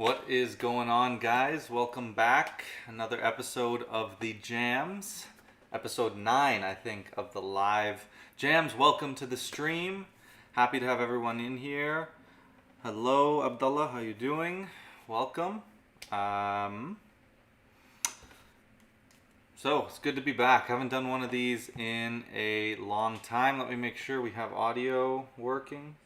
What is going on, guys? Welcome back. Another episode of the Jamz. Episode 9, I think, of the live Jamz. Welcome to the stream. Happy to have everyone in here. Hello, Abdullah. How you doing? Welcome. So, it's good to be back. Haven't done one of these in a long time. Let me make sure we have audio working.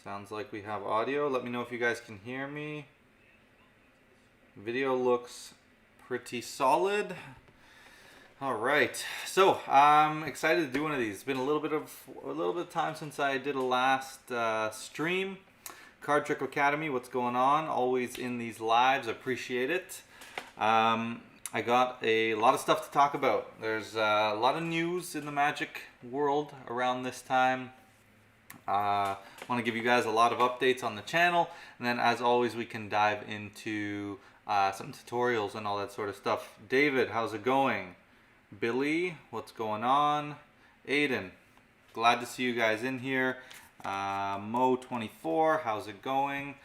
Sounds like we have audio. Let me know if you guys can hear me. Video looks pretty solid. All right, so I'm excited to do one of these. It's been a little bit of time since I did a last stream. Card Trick Academy, what's going on? Always in these lives, appreciate it. I got a lot of stuff to talk about. There's a lot of news in the magic world around this time. I want to give you guys a lot of updates on the channel, and then as always we can dive into some tutorials and all that sort of stuff. David, how's it going? Billy, what's going on? Aiden, glad to see you guys in here. Mo24, how's it going?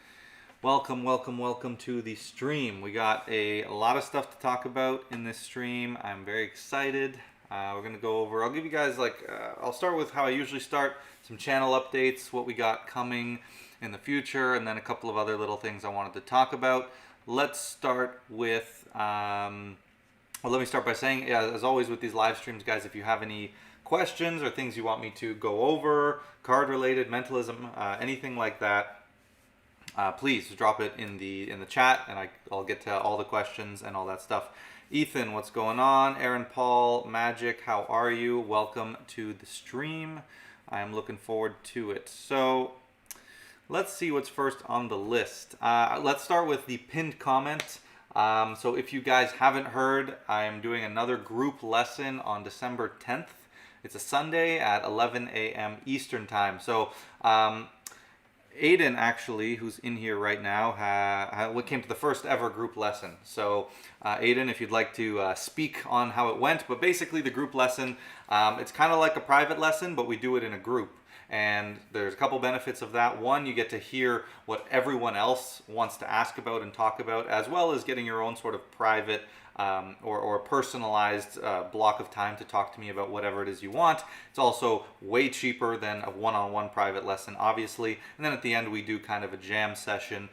Welcome to the stream. We got a lot of stuff to talk about in this stream. I'm very excited. We're gonna go over, I'll give you guys I'll start with how I usually start, some channel updates, what we got coming in the future, and then a couple of other little things I wanted to talk about. Let's start with, let me start by saying, as always with these live streams, guys, if you have any questions or things you want me to go over, card related, mentalism, anything like that, please drop it in the chat, and I'll get to all the questions and all that stuff. Ethan, what's going on? Aaron Paul, Magic, how are you? Welcome to the stream. I am looking forward to it. So let's see what's first on the list. Let's start with the pinned comment. So if you guys haven't heard, I am doing another group lesson on December 10th. It's a Sunday at 11 a.m. Eastern time. So Aiden, actually, who's in here right now, came to the first ever group lesson. So Aiden, if you'd like to speak on how it went, but basically the group lesson, it's kind of like a private lesson, but we do it in a group. And there's a couple benefits of that. One, you get to hear what everyone else wants to ask about and talk about, as well as getting your own sort of private or personalized block of time to talk to me about whatever it is you want. It's also way cheaper than a one-on-one private lesson, obviously. And then at the end, we do kind of a jam session.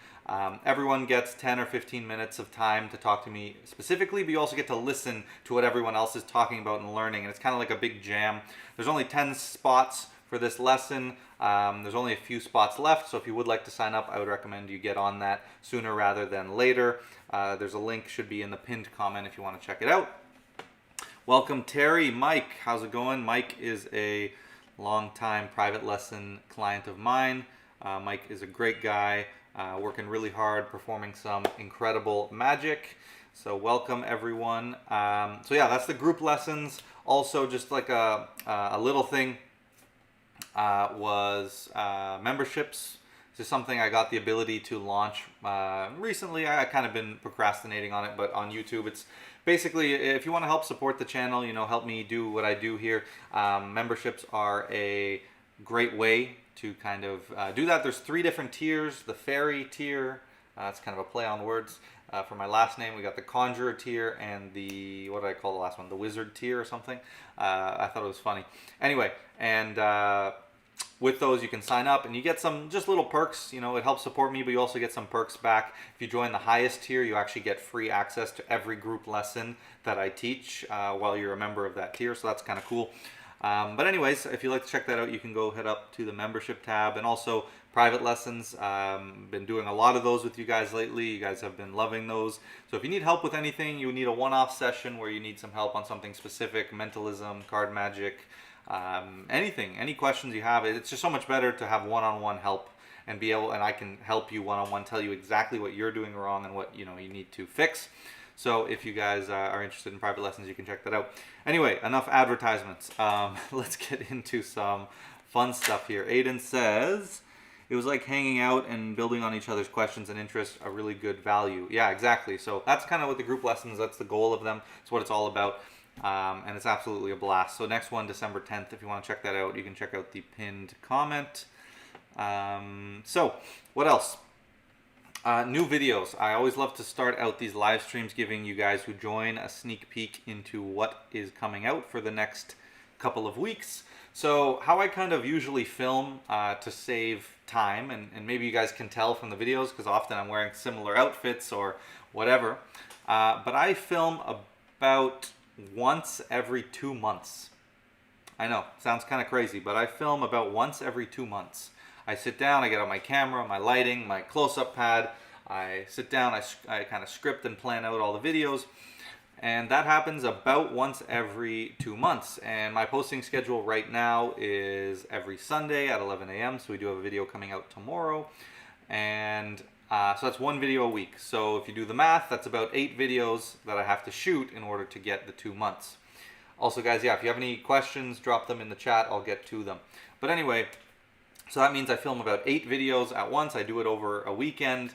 Everyone gets 10 or 15 minutes of time to talk to me specifically, but you also get to listen to what everyone else is talking about and learning. And it's kind of like a big jam. There's only 10 spots for this lesson. There's only a few spots left, so if you would like to sign up, I would recommend you get on that sooner rather than later. There's a link, should be in the pinned comment if you want to check it out. Welcome Terry. Mike, how's it going? Mike is a long-time private lesson client of mine. Mike is a great guy, working really hard, performing some incredible magic. So welcome everyone. So yeah, that's the group lessons. Also, just like a little thing, was memberships. This is something I got the ability to launch recently. I kind of been procrastinating on it, but on YouTube, it's basically, if you want to help support the channel, help me do what I do here, memberships are a great way to kind of do that. There's 3 different tiers. The fairy tier, that's kind of a play on words. For my last name, we got the conjurer tier and the, what did I call the last one? The wizard tier or something. I thought it was funny. Anyway, and with those you can sign up and you get some just little perks. It helps support me, but you also get some perks back. If you join the highest tier, you actually get free access to every group lesson that I teach while you're a member of that tier, so that's kind of cool. But anyways, if you'd like to check that out, you can go head up to the membership tab. And also private lessons, been doing a lot of those with you guys lately. You guys have been loving those. So if you need help with anything, you need a one-off session where you need some help on something specific, mentalism, card magic, anything, any questions you have, it's just so much better to have one-on-one help and I can help you one-on-one, tell you exactly what you're doing wrong and what you need to fix. So if you guys are interested in private lessons, you can check that out. Anyway, enough advertisements. Let's get into some fun stuff here. Aiden says, it was like hanging out and building on each other's questions and interests, a really good value. Yeah, exactly. So that's kind of what the group lessons, that's the goal of them. It's what it's all about. And it's absolutely a blast. So next one, December 10th, if you want to check that out, you can check out the pinned comment. So what else? New videos. I always love to start out these live streams giving you guys who join a sneak peek into what is coming out for the next couple of weeks. So how I kind of usually film to save time, and maybe you guys can tell from the videos because often I'm wearing similar outfits or whatever, but I film about once every 2 months. I know, sounds kind of crazy, but I film about once every 2 months. I sit down, I get out my camera, my lighting, my close-up pad. I sit down, I kind of script and plan out all the videos. And that happens about once every 2 months. And my posting schedule right now is every Sunday at 11 a.m. So we do have a video coming out tomorrow. And so that's one video a week. So if you do the math, that's about 8 videos that I have to shoot in order to get the 2 months. Also, guys, yeah, if you have any questions, drop them in the chat. I'll get to them. But anyway, so that means I film about 8 videos at once. I do it over a weekend.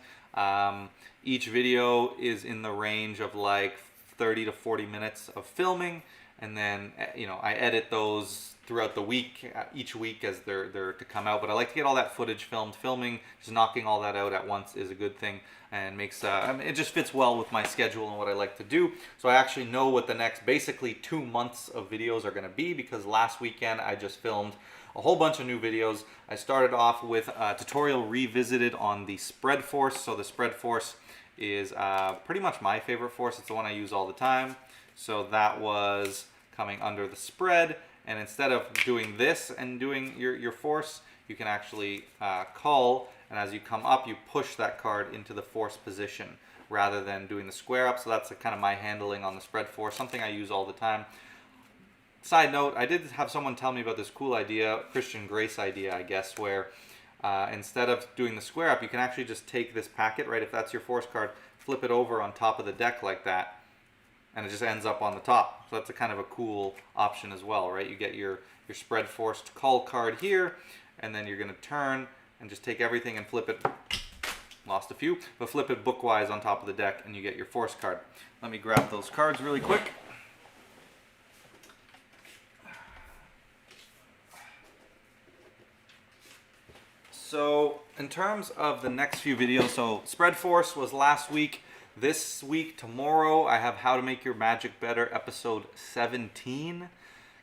Each video is in the range of like 30 to 40 minutes of filming. And then, you know, I edit those throughout the week, each week as they're to come out. But I like to get all that footage filmed. Filming, just knocking all that out at once is a good thing and makes, I mean, it just fits well with my schedule and what I like to do. So I actually know what the next basically 2 months of videos are going to be, because last weekend I just filmed a whole bunch of new videos. I started off with a tutorial revisited on the spread force. So the spread force is pretty much my favorite force. It's the one I use all the time. So that was coming under the spread, and instead of doing this and doing your force, you can actually call, and as you come up you push that card into the force position rather than doing the square up. So that's kind of my handling on the spread force, something I use all the time. Side note, I did have someone tell me about this cool idea, Christian Grace idea I guess, where instead of doing the square up, you can actually just take this packet, right, if that's your force card, flip it over on top of the deck like that, and it just ends up on the top. So that's a kind of a cool option as well, right? You get your spread forced call card here, and then you're going to turn and just take everything and flip it, lost a few, but flip it bookwise on top of the deck and you get your force card. Let me grab those cards really quick. So in terms of the next few videos, so spread force was last week. This week, tomorrow, I have How to Make Your Magic Better, episode 17.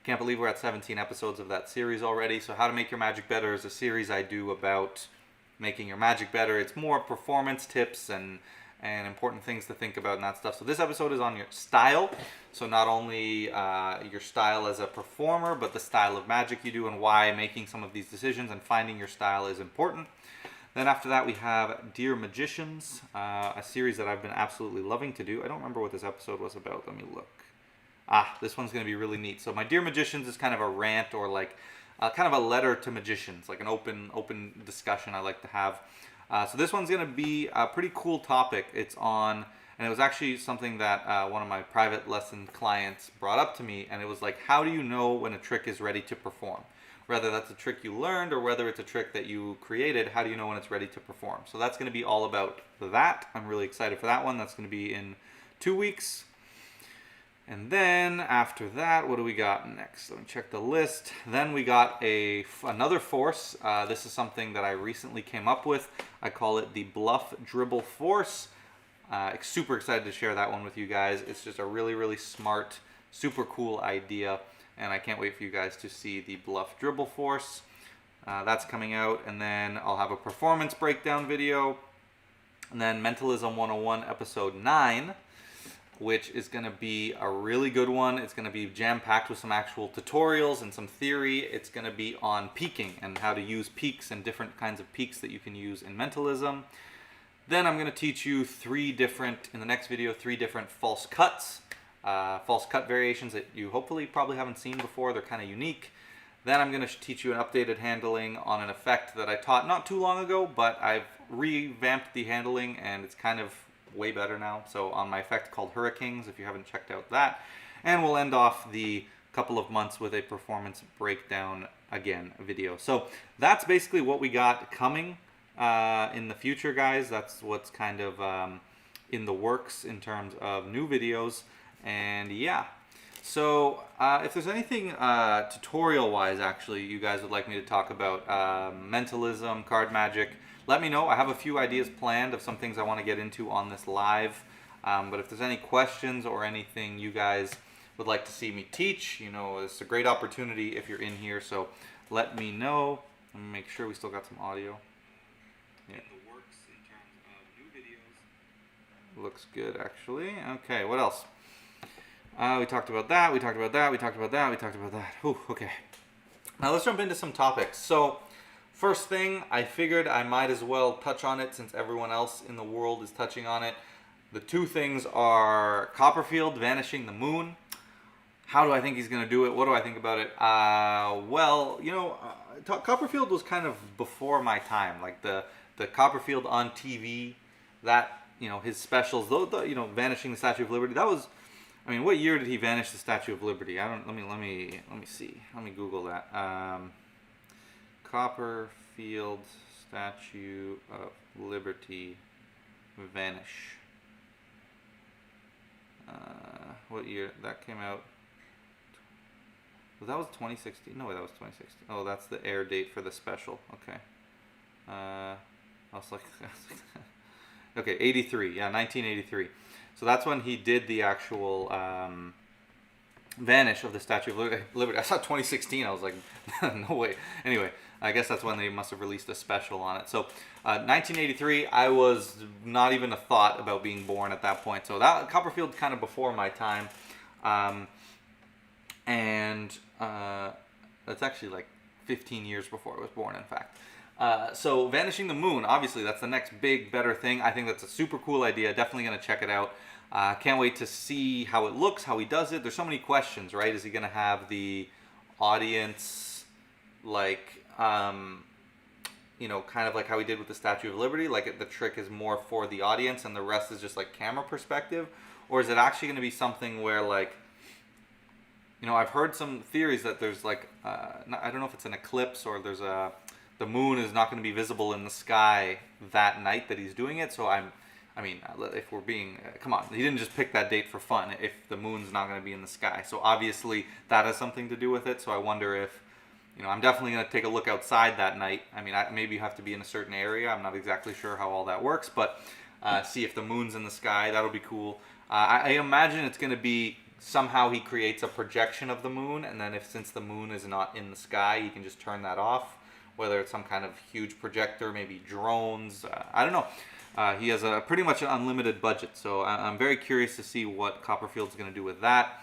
Can't believe we're at 17 episodes of that series already. So How to Make Your Magic Better is a series I do about making your magic better. It's more performance tips and important things to think about and that stuff. So this episode is on your style. So not only your style as a performer, but the style of magic you do and why making some of these decisions and finding your style is important. Then after that we have Dear Magicians, a series that I've been absolutely loving to do. I don't remember what this episode was about. Let me look. This one's going to be really neat. So my Dear Magicians is kind of a rant, or like kind of a letter to magicians, like an open discussion I like to have. So this one's going to be a pretty cool topic. It's on, and it was actually something that one of my private lesson clients brought up to me, and it was like, how do you know when a trick is ready to perform? Whether that's a trick you learned or whether it's a trick that you created, how do you know when it's ready to perform? So that's going to be all about that. I'm really excited for that one. That's going to be in 2 weeks. And then after that, what do we got next? Let me check the list. Then we got another force. This is something that I recently came up with. I call it the bluff dribble force. Super excited to share that one with you guys. It's just a really, really smart, super cool idea. And I can't wait for you guys to see the bluff dribble force. That's coming out. And then I'll have a performance breakdown video. And then Mentalism 101 episode 9, which is going to be a really good one. It's going to be jam-packed with some actual tutorials and some theory. It's going to be on peaking and how to use peaks and different kinds of peaks that you can use in mentalism. Then I'm going to teach you in the next video, 3 different false cuts. False cut variations that you hopefully probably haven't seen before. They're kind of unique. Then I'm going to teach you an updated handling on an effect that I taught not too long ago, but I've revamped the handling and it's kind of way better now. So on my effect called Hurri-Kings, if you haven't checked out that. And we'll end off the couple of months with a performance breakdown again video. So that's basically what we got coming in the future, guys. That's what's kind of in the works in terms of new videos. And yeah, so if there's anything tutorial wise actually you guys would like me to talk about, mentalism, card magic, let me know. I have a few ideas planned of some things I want to get into on this live. But if there's any questions or anything you guys would like to see me teach, it's a great opportunity if you're in here. So let me know. Let me make sure we still got some audio. Yeah. In the works in terms of new videos. Looks good, actually. Okay, what else? We talked about that. We talked about that. We talked about that. We talked about that. Whew, okay. Now let's jump into some topics. So first thing, I figured I might as well touch on it since everyone else in the world is touching on it. The two things are Copperfield vanishing the moon. How do I think he's going to do it? What do I think about it? Copperfield was kind of before my time. Like the Copperfield on TV, that, his specials, vanishing the Statue of Liberty. That was, what year did he vanish the Statue of Liberty? Let me see. Let me Google that. Copperfield Statue of Liberty vanish. What year that came out? That was 2016. No way, that was 2016. Oh, that's the air date for the special. Okay. I was like, okay, 83. Yeah, 1983. So that's when he did the actual vanish of the Statue of Liberty. I saw 2016. I was like, no way. Anyway, I guess that's when they must have released a special on it. So 1983, I was not even a thought about being born at that point. So that Copperfield kind of before my time. And that's actually like 15 years before I was born, in fact. So vanishing the moon, obviously that's the next big, better thing. I think that's a super cool idea. Definitely going to check it out. Can't wait to see how it looks, how he does it. There's so many questions, right? Is he going to have the audience like, kind of like how he did with the Statue of Liberty? Like the trick is more for the audience and the rest is just like camera perspective? Or is it actually going to be something where like, I've heard some theories that there's like, I don't know if it's an eclipse or there's the moon is not going to be visible in the sky that night that he's doing it. So if we're being, come on, he didn't just pick that date for fun if the moon's not going to be in the sky. So obviously that has something to do with it. So I wonder if, I'm definitely going to take a look outside that night. Maybe you have to be in a certain area. I'm not exactly sure how all that works, but see if the moon's in the sky. That'll be cool. I imagine it's going to be somehow he creates a projection of the moon, and then since the moon is not in the sky, he can just turn that off, whether it's some kind of huge projector, maybe drones, I don't know. He has pretty much an unlimited budget, so I'm very curious to see what Copperfield's going to do with that.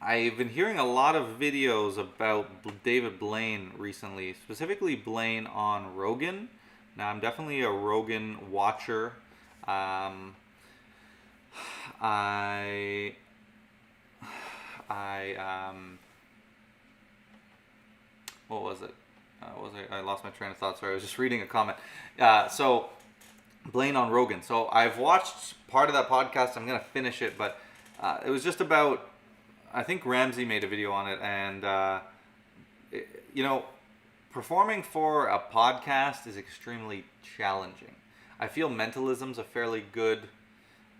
I've been hearing a lot of videos about David Blaine recently, specifically Blaine on Rogan. Now, I'm definitely a Rogan watcher. What was it? I lost my train of thought. Sorry, I was just reading a comment. So Blaine on Rogan. So I've watched part of that podcast. I'm gonna finish it, but it was just about. I think Ramsey made a video on it, and performing for a podcast is extremely challenging. I feel mentalism's a fairly good,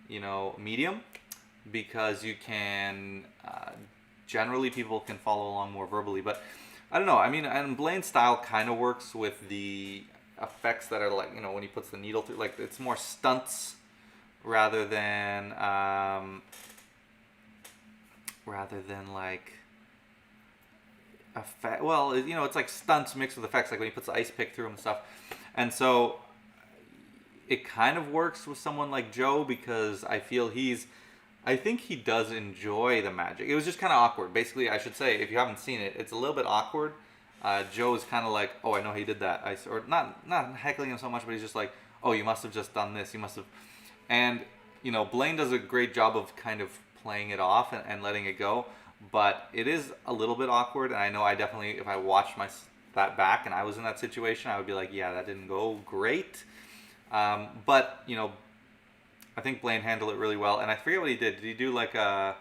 medium, because you can generally people can follow along more verbally, but I don't know. And Blaine's style kind of works with the effects that are like, when he puts the needle through, like it's more stunts rather than like effect. Well, it's like stunts mixed with effects, like when he puts the ice pick through and stuff. And so it kind of works with someone like Joe, because I think he does enjoy the magic. It was just kind of awkward. Basically, I should say, if you haven't seen it, it's a little bit awkward. Joe is kind of like, oh, I know he did that. Or not heckling him so much, but he's just like, oh, you must have just done this. You must have. And, Blaine does a great job of kind of playing it off and letting it go. But it is a little bit awkward. And I know I definitely, if I watched that back and I was in that situation, I would be like, yeah, that didn't go great. But, I think Blaine handled it really well. And I forget what he did. Did he do like a...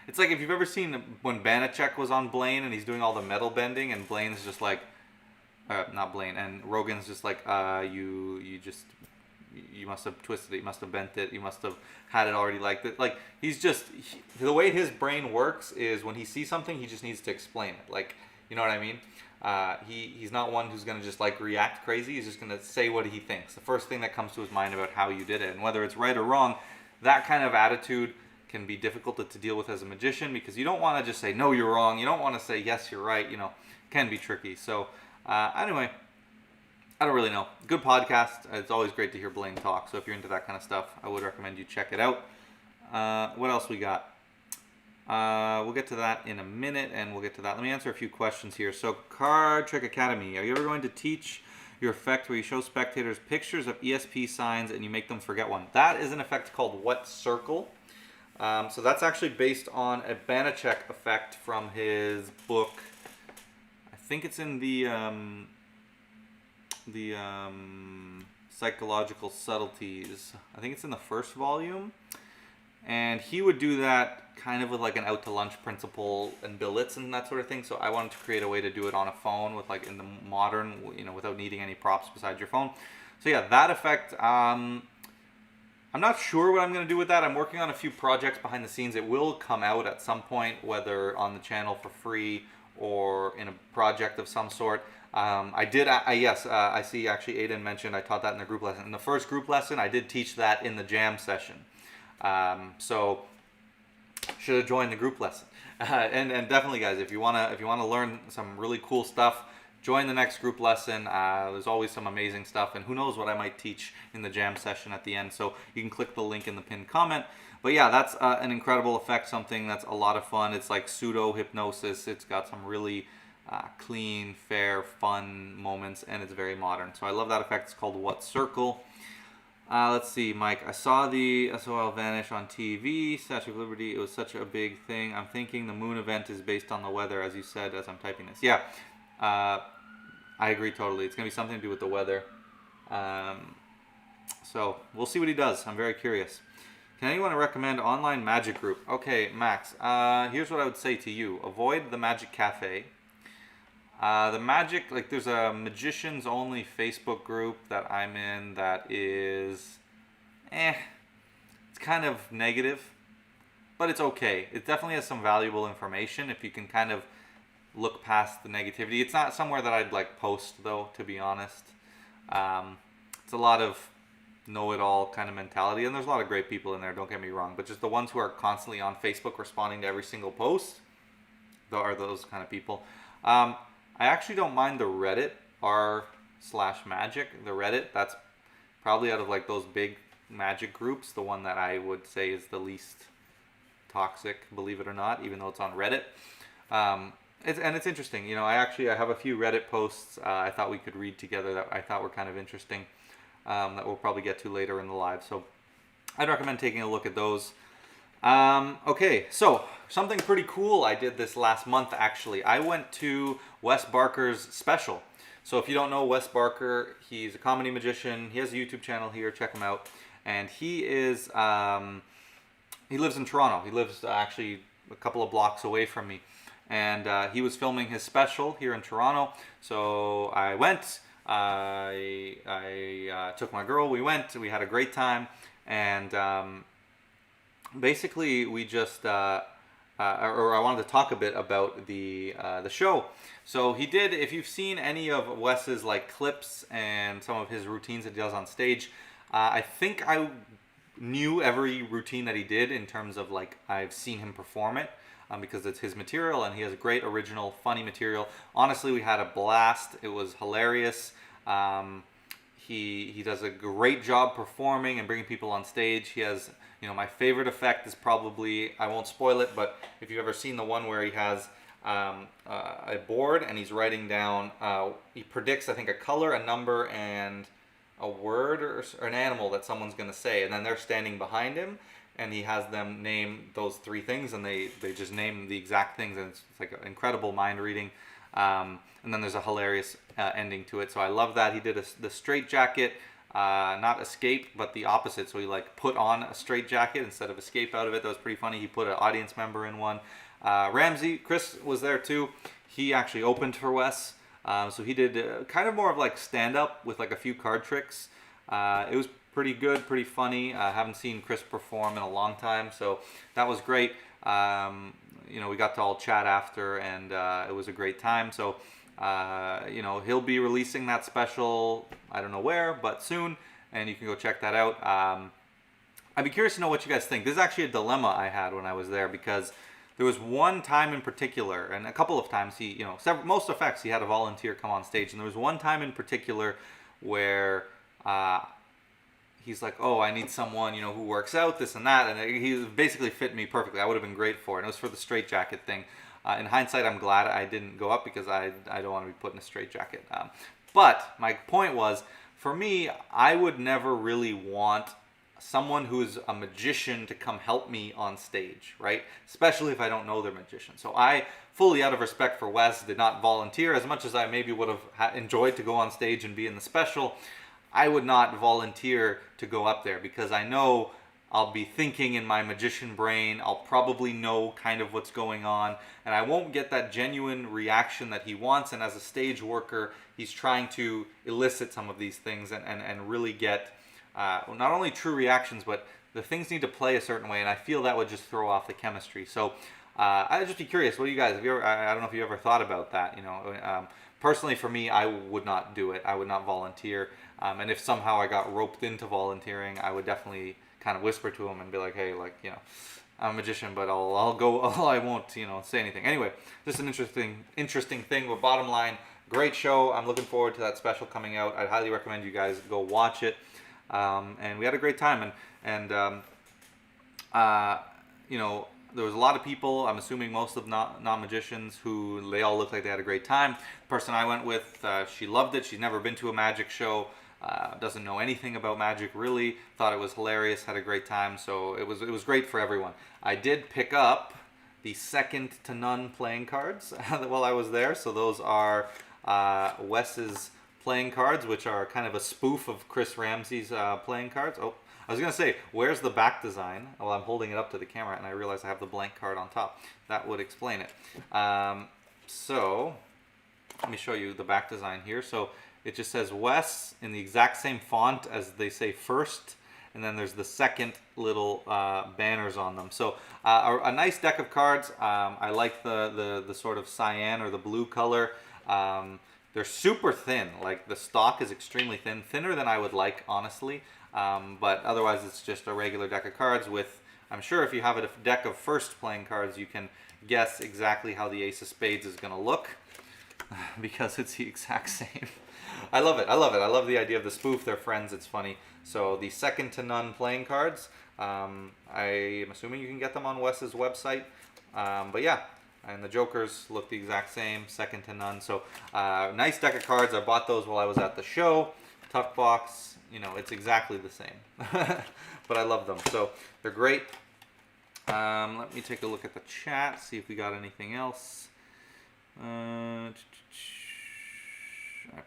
It's like if you've ever seen when Banachek was on Blaine and he's doing all the metal bending and Blaine's just like... not Blaine. And Rogan's just like, you must have twisted it. You must have bent it. You must have had it already like that. Like, the way his brain works is when he sees something, he just needs to explain it. Like, You know what I mean? He's not one who's going to just like react crazy. He's just going to say what he thinks. The first thing that comes to his mind about how you did it. And whether it's right or wrong, that kind of attitude can be difficult to deal with as a magician, because you don't want to just say, no, you're wrong. You don't want to say, yes, you're right. You know, it can be tricky. So anyway, I don't really know. Good podcast. It's always great to hear Blaine talk. So if you're into that kind of stuff, I would recommend you check it out. What else we got? We'll get to that in a minute, and we'll get to that. Let me answer a few questions here. So, Card Trick Academy, are you ever going to teach your effect where you show spectators pictures of ESP signs and you make them forget one? That is an effect called What Circle. So that's actually based on a Banachek effect from his book. I think it's in the Psychological Subtleties. I think it's in the first volume. And he would do that kind of with like an out to lunch principle and billets and that sort of thing. So I wanted to create a way to do it on a phone with like in the modern, you know, without needing any props besides your phone. So yeah, that effect, I'm not sure what I'm going to do with that. I'm working on a few projects behind the scenes. It will come out at some point, whether on the channel for free or in a project of some sort. I see actually Aiden mentioned I taught that in the group lesson. In the first group lesson, I did teach that in the Jamz session. So should have joined the group lesson. And definitely, guys, if you wanna learn some really cool stuff, join the next group lesson. There's always some amazing stuff, and who knows what I might teach in the Jamz session at the end. So you can click the link in the pinned comment. But yeah, that's an incredible effect, something that's a lot of fun. It's like pseudo hypnosis. It's got some really clean, fair, fun moments, and it's very modern. So I love that effect. It's called What Circle. Let's see, Mike. I saw the SOL vanish on TV, Statue of Liberty. It was such a big thing. I'm thinking the moon event is based on the weather, as you said, as I'm typing this. Yeah, I agree totally. It's going to be something to do with the weather. So we'll see what he does. I'm very curious. Can anyone recommend online magic group? Okay, Max. Here's what I would say to you. Avoid the Magic Cafe. The magic, like there's a magicians only Facebook group that I'm in that is, it's kind of negative, but it's okay. It definitely has some valuable information if you can kind of look past the negativity. It's not somewhere that I'd like post though, to be honest. It's a lot of know-it-all kind of mentality, and there's a lot of great people in there, don't get me wrong, but just the ones who are constantly on Facebook responding to every single post, are those kind of people. I actually don't mind the Reddit, r/magic, the Reddit. That's probably out of like those big magic groups, the one that I would say is the least toxic, believe it or not, even though it's on Reddit. It's interesting. You know, I have a few Reddit posts I thought we could read together that I thought were kind of interesting, that we'll probably get to later in the live. So I'd recommend taking a look at those. Okay, so something pretty cool I did this last month, actually. I went to Wes Barker's special. So if you don't know Wes Barker, he's a comedy magician. He has a YouTube channel here. Check him out. And he is, he lives in Toronto. He lives actually a couple of blocks away from me. And he was filming his special here in Toronto. So I went. I took my girl. We went. We had a great time. And basically, we just, or I wanted to talk a bit about the show. So he did, if you've seen any of Wes's like clips and some of his routines that he does on stage, I think I knew every routine that he did in terms of like, I've seen him perform it because it's his material and he has great original funny material. Honestly, we had a blast. It was hilarious. He does a great job performing and bringing people on stage. He has, you know, my favorite effect is probably, I won't spoil it, but if you've ever seen the one where he has a board and he's writing down, he predicts, I think, a color, a number, and a word or an animal that someone's going to say, and then they're standing behind him, and he has them name those three things, and they just name the exact things, and it's like an incredible mind reading. And then there's a hilarious ending to it, so I love that. He did the straight jacket, not escape, but the opposite. So he like put on a straight jacket instead of escape out of it. That was pretty funny. He put an audience member in one. Chris was there too. He actually opened for Wes. So he did kind of more of like stand up with like a few card tricks. It was pretty good, pretty funny. I haven't seen Chris perform in a long time, so that was great. we got to all chat after, and it was a great time. So he'll be releasing that special, I don't know where, but soon, and you can go check that out. I'd be curious to know what you guys think. This is actually a dilemma I had when I was there, because there was one time in particular, and a couple of times most effects he had a volunteer come on stage, and there was one time in particular where he's like, oh, I need someone, who works out, this and that, and he basically fit me perfectly. I would have been great for it. And it was for the straitjacket thing. In hindsight, I'm glad I didn't go up, because I don't want to be put in a straitjacket. But my point was, for me, I would never really want someone who's a magician to come help me on stage, right? Especially if I don't know they're magician. So I, fully out of respect for Wes, did not volunteer. As much as I maybe would have enjoyed to go on stage and be in the special, I would not volunteer to go up there, because I know I'll be thinking in my magician brain, I'll probably know kind of what's going on, and I won't get that genuine reaction that he wants. And as a stage worker, he's trying to elicit some of these things and really get not only true reactions, but the things need to play a certain way, and I feel that would just throw off the chemistry. So I'd just be curious, what do you guys, I don't know if you ever thought about that, personally for me, I would not do it. I would not volunteer. And if somehow I got roped into volunteering, I would definitely kind of whisper to him and be like, hey, I'm a magician, but I'll go, I won't, say anything. Anyway, just an interesting thing. But bottom line, great show. I'm looking forward to that special coming out. I'd highly recommend you guys go watch it. And we had a great time, and there was a lot of people, I'm assuming most of non-magicians, who they all looked like they had a great time. The person I went with, she loved it. She's never been to a magic show, doesn't know anything about magic really, thought it was hilarious, had a great time. So it was great for everyone. I did pick up the second to none playing cards while I was there. So those are Wes's playing cards, which are kind of a spoof of Chris Ramsey's playing cards. Oh, I was going to say, where's the back design? Well, I'm holding it up to the camera, and I realize I have the blank card on top. That would explain it. So, let me show you the back design here. So, it just says Wes in the exact same font as they say first, and then there's the second little banners on them. So, a nice deck of cards. I like the sort of cyan or the blue color. They're super thin. Like, the stock is extremely thin, thinner than I would like, honestly. But otherwise, it's just a regular deck of cards with, I'm sure if you have a deck of first playing cards, you can guess exactly how the Ace of Spades is going to look, because it's the exact same. I love it. I love it. I love the idea of the spoof. They're friends. It's funny. So the second to none playing cards, I am assuming you can get them on Wes's website. But yeah. And the Jokers look the exact same, second to none. So, nice deck of cards. I bought those while I was at the show. Tough box, it's exactly the same. But I love them. So, they're great. Let me take a look at the chat, see if we got anything else. I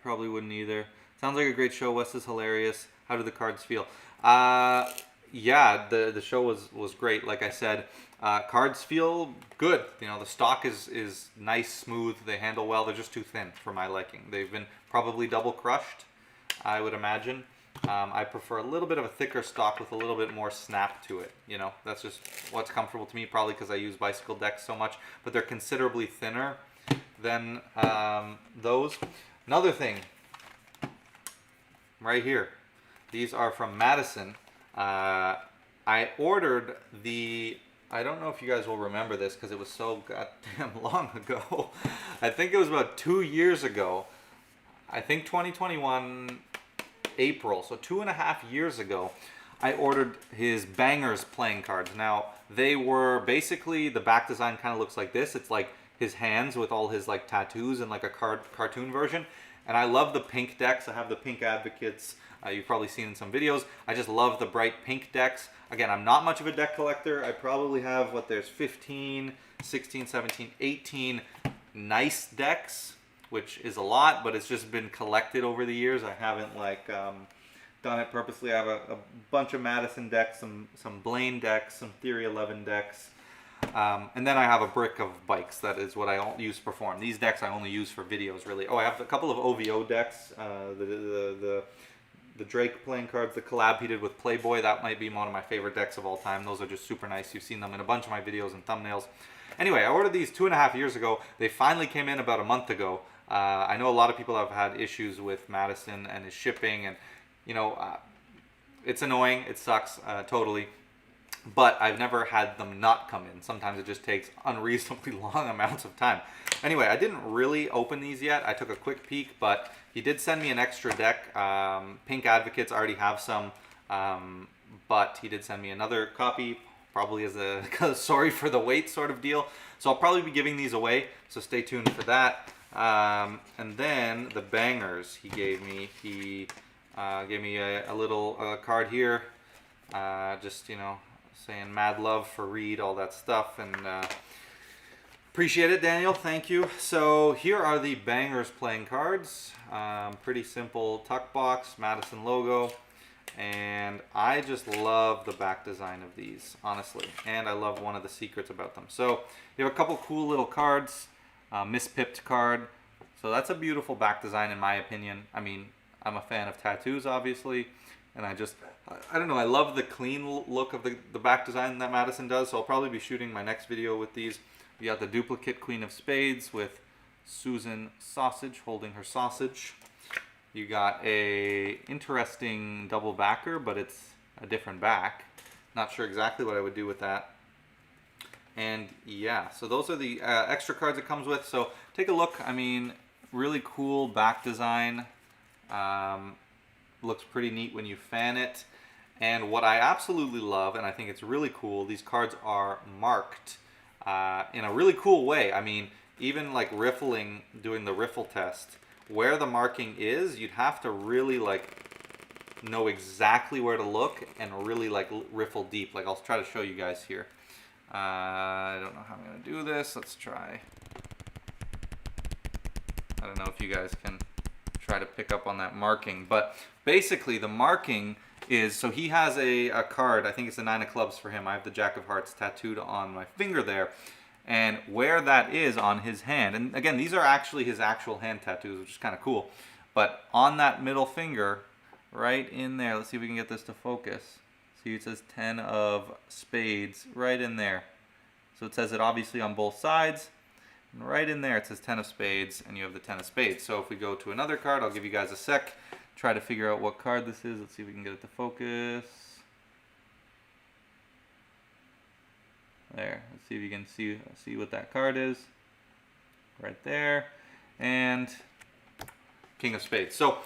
probably wouldn't either. Sounds like a great show. Wes is hilarious. How do the cards feel? Yeah, the show was great. Like I said, cards feel good. The stock is nice, smooth. They handle well. They're just too thin for my liking. They've been probably double crushed, I would imagine. I prefer a little bit of a thicker stock with a little bit more snap to it. That's just what's comfortable to me, probably because I use bicycle decks so much. But they're considerably thinner than those. Another thing, right here. These are from Madison. I ordered I don't know if you guys will remember this because it was so goddamn long ago. I think it was about 2 years ago. I think 2021 April, so 2.5 years ago, I ordered his Bangers playing cards. Now, they were basically, the back design kind of looks like this. It's like his hands with all his like tattoos and like a cartoon version. And I love the pink decks. I have the pink Advocates. You've probably seen in some videos. I just love the bright pink decks. Again, I'm not much of a deck collector. I probably have, there's 15, 16, 17, 18 nice decks, which is a lot, but it's just been collected over the years. I haven't done it purposely. I have a bunch of Madison decks, some Blaine decks, some Theory 11 decks. And then I have a brick of bikes. That is what I use to perform. These decks I only use for videos, really. Oh, I have a couple of OVO decks. The Drake playing cards, the collab he did with Playboy. That might be one of my favorite decks of all time. Those are just super nice. You've seen them in a bunch of my videos and thumbnails. Anyway, I ordered these 2.5 years ago. They finally came in about a month ago. I know a lot of people have had issues with Madison and his shipping, and it's annoying. It sucks totally. But I've never had them not come in. Sometimes it just takes unreasonably long amounts of time. Anyway, I didn't really open these yet. I took a quick peek, but he did send me an extra deck. Pink Advocates already have some, but he did send me another copy, probably as a sorry for the wait sort of deal. So I'll probably be giving these away, so stay tuned for that. And then the bangers he gave me. He gave me a little card here, just, saying mad love for Reed, all that stuff, and appreciate it, Daniel. Thank you. So here are the bangers playing cards. Pretty simple tuck box, Madison logo, and I just love the back design of these, honestly, and I love one of the secrets about them. So you have a couple cool little cards, mispipped card. So that's a beautiful back design in my opinion. I mean, I'm a fan of tattoos, obviously, and I don't know, I love the clean look of the back design that Madison does, so I'll probably be shooting my next video with these. We got the duplicate Queen of Spades with Susan Sausage holding her sausage. You got a interesting double backer, but it's a different back. Not sure exactly what I would do with that. And yeah, so those are the extra cards it comes with. So take a look. I mean, really cool back design. Looks pretty neat when you fan it. And what I absolutely love, and I think it's really cool, these cards are marked in a really cool way. I mean, even like riffling, doing the riffle test, where the marking is, you'd have to really know exactly where to look and really riffle deep. I'll try to show you guys here. I don't know how I'm gonna do this. Let's try. I don't know if you guys can try to pick up on that marking, but basically the marking is, so he has a card, I think it's the 9 of clubs for him. I have the Jack of hearts tattooed on my finger there, and where that is on his hand, and again, these are actually his actual hand tattoos, which is kind of cool, but on that middle finger, right in there, let's see if we can get this to focus. See, it says 10 of spades right in there. So it says it obviously on both sides, and right in there it says 10 of spades, and you have the 10 of spades. So if we go to another card, I'll give you guys a sec, try to figure out what card this is. Let's see if we can get it to focus. There, let's see if you can see what that card is. Right there, and King of Spades. So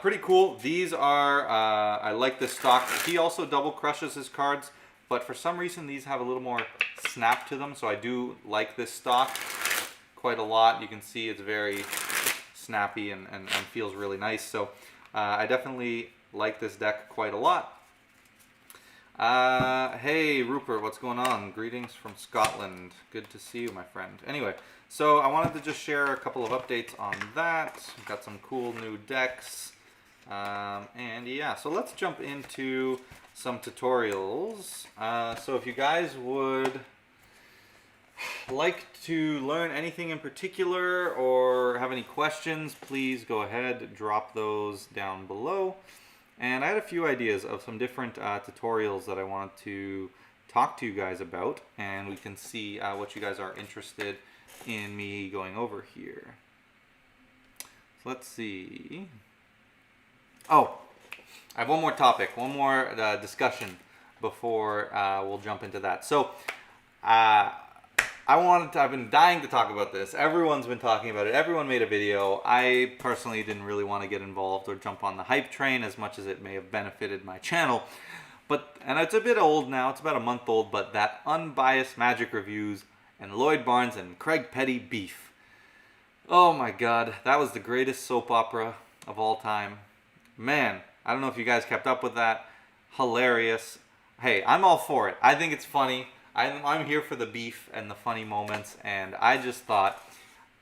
pretty cool. These are, I like this stock. He also double crushes his cards, but for some reason these have a little more snap to them, so I do like this stock quite a lot. You can see it's very snappy and feels really nice. So I definitely like this deck quite a lot. Hey Rupert, what's going on? Greetings from Scotland. Good to see you, my friend. Anyway, so I wanted to just share a couple of updates on that. We've got some cool new decks. And yeah, so let's jump into some tutorials. So if you guys would like to learn anything in particular or have any questions, please go ahead, drop those down below. And I had a few ideas of some different tutorials that I wanted to talk to you guys about, and we can see what you guys are interested in me going over here. So let's see. Oh, I have one more topic, one more discussion before we'll jump into that. So I've been dying to talk about this. Everyone's been talking about it. Everyone made a video. I personally didn't really want to get involved or jump on the hype train as much as it may have benefited my channel. And it's a bit old now. It's about a month old, but that unbiased Magic reviews and Lloyd Barnes and Craig Petty beef. Oh my God, that was the greatest soap opera of all time. Man, I don't know if you guys kept up with that. Hilarious. Hey, I'm all for it. I think it's funny. I'm here for the beef and the funny moments, and I just thought,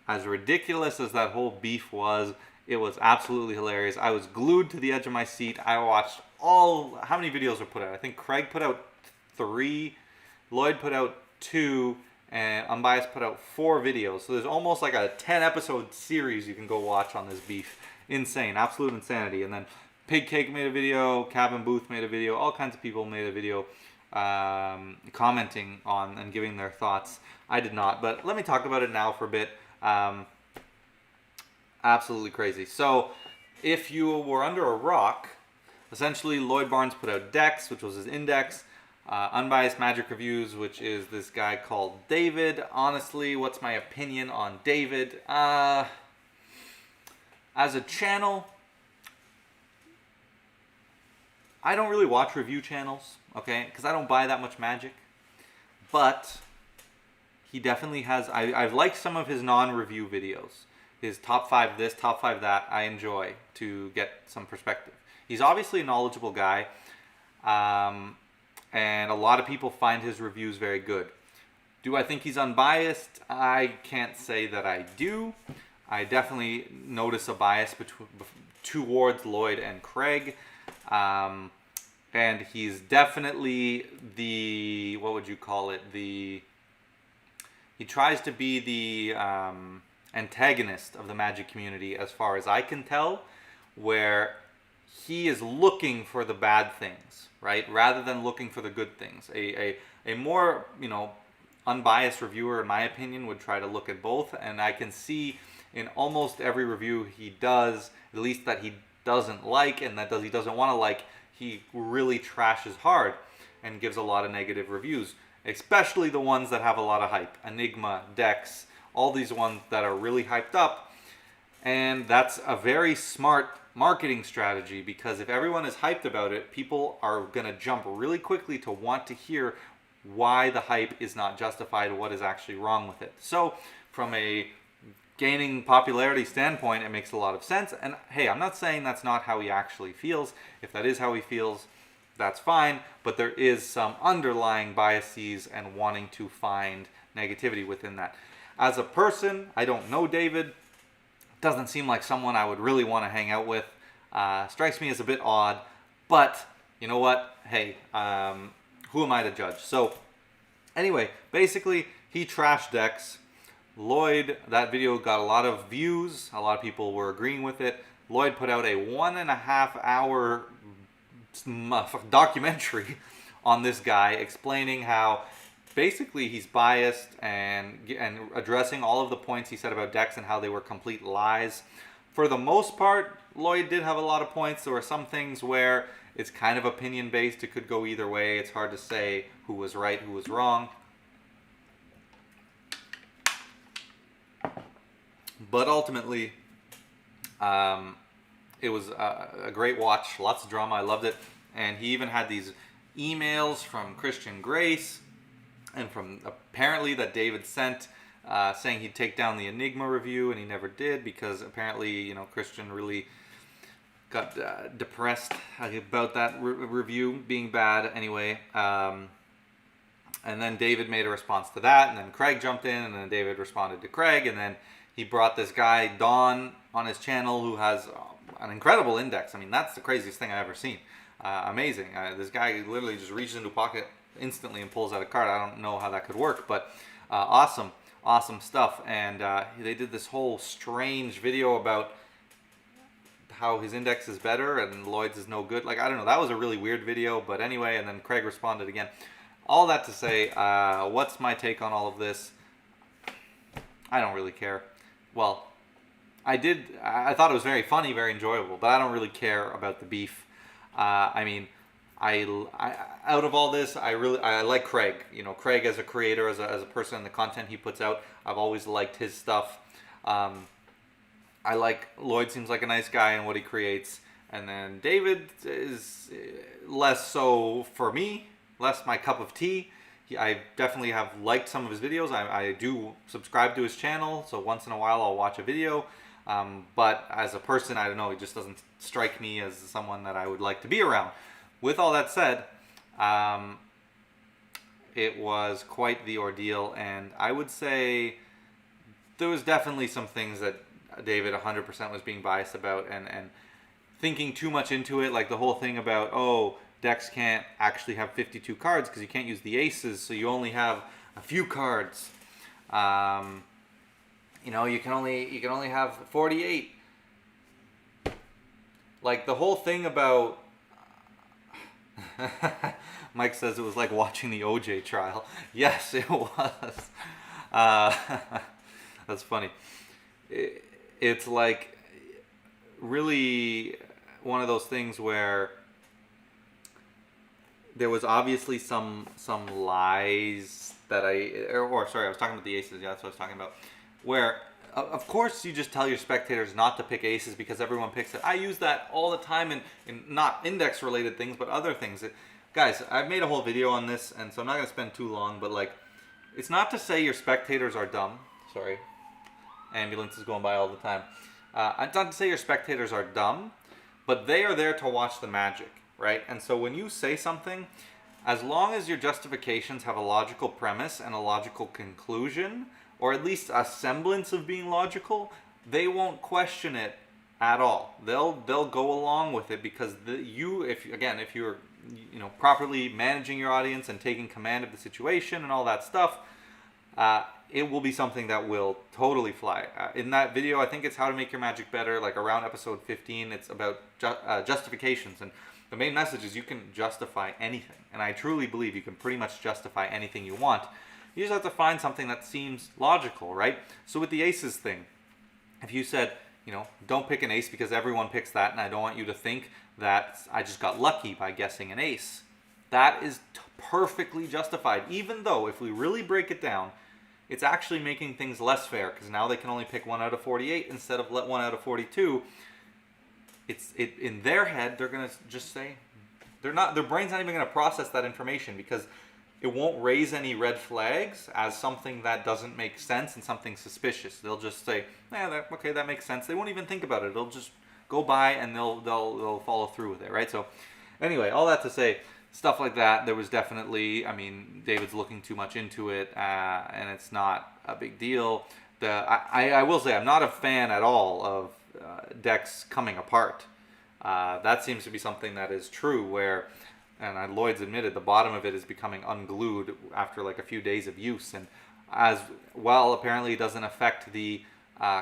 as ridiculous as that whole beef was, it was absolutely hilarious. I was glued to the edge of my seat. I watched how many videos were put out? I think Craig put out 3, Lloyd put out 2, and Unbiased put out 4 videos. So there's almost like a 10-episode series you can go watch on this beef. Insane, absolute insanity. And then Pig Cake made a video, Cabin Booth made a video, all kinds of people made a video commenting on and giving their thoughts. I did not, but let me talk about it now for a bit. Absolutely crazy. So if you were under a rock, essentially Lloyd Barnes put out Dex, which was his index, Unbiased Magic Reviews, which is this guy called David. Honestly, what's my opinion on David? As a channel, I don't really watch review channels, okay? Because I don't buy that much magic. But he definitely has... I've liked some of his non-review videos. His top 5 this, top 5 that, I enjoy to get some perspective. He's obviously a knowledgeable guy. And a lot of people find his reviews very good. Do I think he's unbiased? I can't say that I do. I definitely notice a bias towards Lloyd and Craig. And he's definitely the, what would you call it? He tries to be the antagonist of the magic community as far as I can tell, where he is looking for the bad things, right? Rather than looking for the good things. A more, unbiased reviewer, in my opinion, would try to look at both. And I can see in almost every review he does, at least that he doesn't like and that he doesn't want to like, he really trashes hard and gives a lot of negative reviews. Especially the ones that have a lot of hype. Enigma, Dex, all these ones that are really hyped up. And that's a very smart marketing strategy, because if everyone is hyped about it, people are going to jump really quickly to want to hear why the hype is not justified, what is actually wrong with it. So from a gaining popularity standpoint, it makes a lot of sense. And hey, I'm not saying that's not how he actually feels. If that is how he feels, that's fine. But there is some underlying biases and wanting to find negativity within that. As a person, I don't know David. Doesn't seem like someone I would really want to hang out with. Strikes me as a bit odd, but you know what? Hey, who am I to judge? So anyway, basically he trashed Dex. Lloyd, that video got a lot of views. A lot of people were agreeing with it. Lloyd put out a 1.5 hour documentary on this guy, explaining how basically he's biased and addressing all of the points he said about Dex and how they were complete lies. For the most part, Lloyd did have a lot of points. There were some things where it's kind of opinion based. It could go either way. It's hard to say who was right, who was wrong. But ultimately, it was a great watch. Lots of drama. I loved it. And he even had these emails from Christian Grace and from apparently that David sent, saying he'd take down the Enigma review, and he never did, because apparently, Christian really got depressed about that review being bad anyway. And then David made a response to that, and then Craig jumped in, and then David responded to Craig, and then he brought this guy, Don, on his channel, who has an incredible index. I mean, that's the craziest thing I've ever seen. Amazing. This guy literally just reaches into a pocket instantly and pulls out a card. I don't know how that could work, but awesome stuff. And they did this whole strange video about how his index is better and Lloyd's is no good. Like, I don't know, that was a really weird video, but anyway. And then Craig responded again. All that to say, what's my take on all of this? I don't really care. Well, I thought it was very funny, very enjoyable, but I don't really care about the beef. I mean, I out of all this, I like Craig. Craig as a creator, as a person, and the content he puts out, I've always liked his stuff. I like Lloyd. Seems like a nice guy in what he creates, and then David is less so for me, less my cup of tea. I definitely have liked some of his videos. I do subscribe to his channel, so once in a while I'll watch a video. But as a person, I don't know, he just doesn't strike me as someone that I would like to be around. With all that said, it was quite the ordeal, and I would say there was definitely some things that David 100% was being biased about and thinking too much into it, like the whole thing about, Dex can't actually have 52 cards because you can't use the aces, so you only have a few cards. You can only have 48. Like the whole thing about Mike says it was like watching the OJ trial. Yes, it was. Uh, that's funny. It's like really one of those things where there was obviously some lies that or sorry, I was talking about the aces. Yeah, that's what I was talking about. Where of course you just tell your spectators not to pick aces because everyone picks it. I use that all the time in not index related things, but other things. Guys, I've made a whole video on this, and so I'm not going to spend too long, but like, it's not to say your spectators are dumb. Sorry, ambulance is going by all the time. It's not to say your spectators are dumb, but they are there to watch the magic, right? And so when you say something, as long as your justifications have a logical premise and a logical conclusion, or at least a semblance of being logical, they won't question it at all. They'll go along with it because if you're properly managing your audience and taking command of the situation and all that stuff, it will be something that will totally fly. In that video, I think it's how to make your magic better, like around episode 15, it's about justifications. And the main message is you can justify anything. And I truly believe you can pretty much justify anything you want. You just have to find something that seems logical, right? So with the aces thing, if you said, don't pick an ace because everyone picks that, and I don't want you to think that I just got lucky by guessing an ace. That is perfectly justified, even though if we really break it down, it's actually making things less fair because now they can only pick 1 out of 48 instead of 1 out of 42. In their head, they're gonna just say their brain's not even gonna process that information because it won't raise any red flags as something that doesn't make sense and something suspicious. They'll just say, okay, that makes sense. They won't even think about it. They'll just go by and they'll follow through with it, right? So anyway, all that to say, stuff like that, there was definitely, David's looking too much into it, and it's not a big deal. I will say I'm not a fan at all of decks coming apart. That seems to be something that is true where, and Lloyd's admitted, the bottom of it is becoming unglued after like a few days of use, and as well apparently it doesn't affect the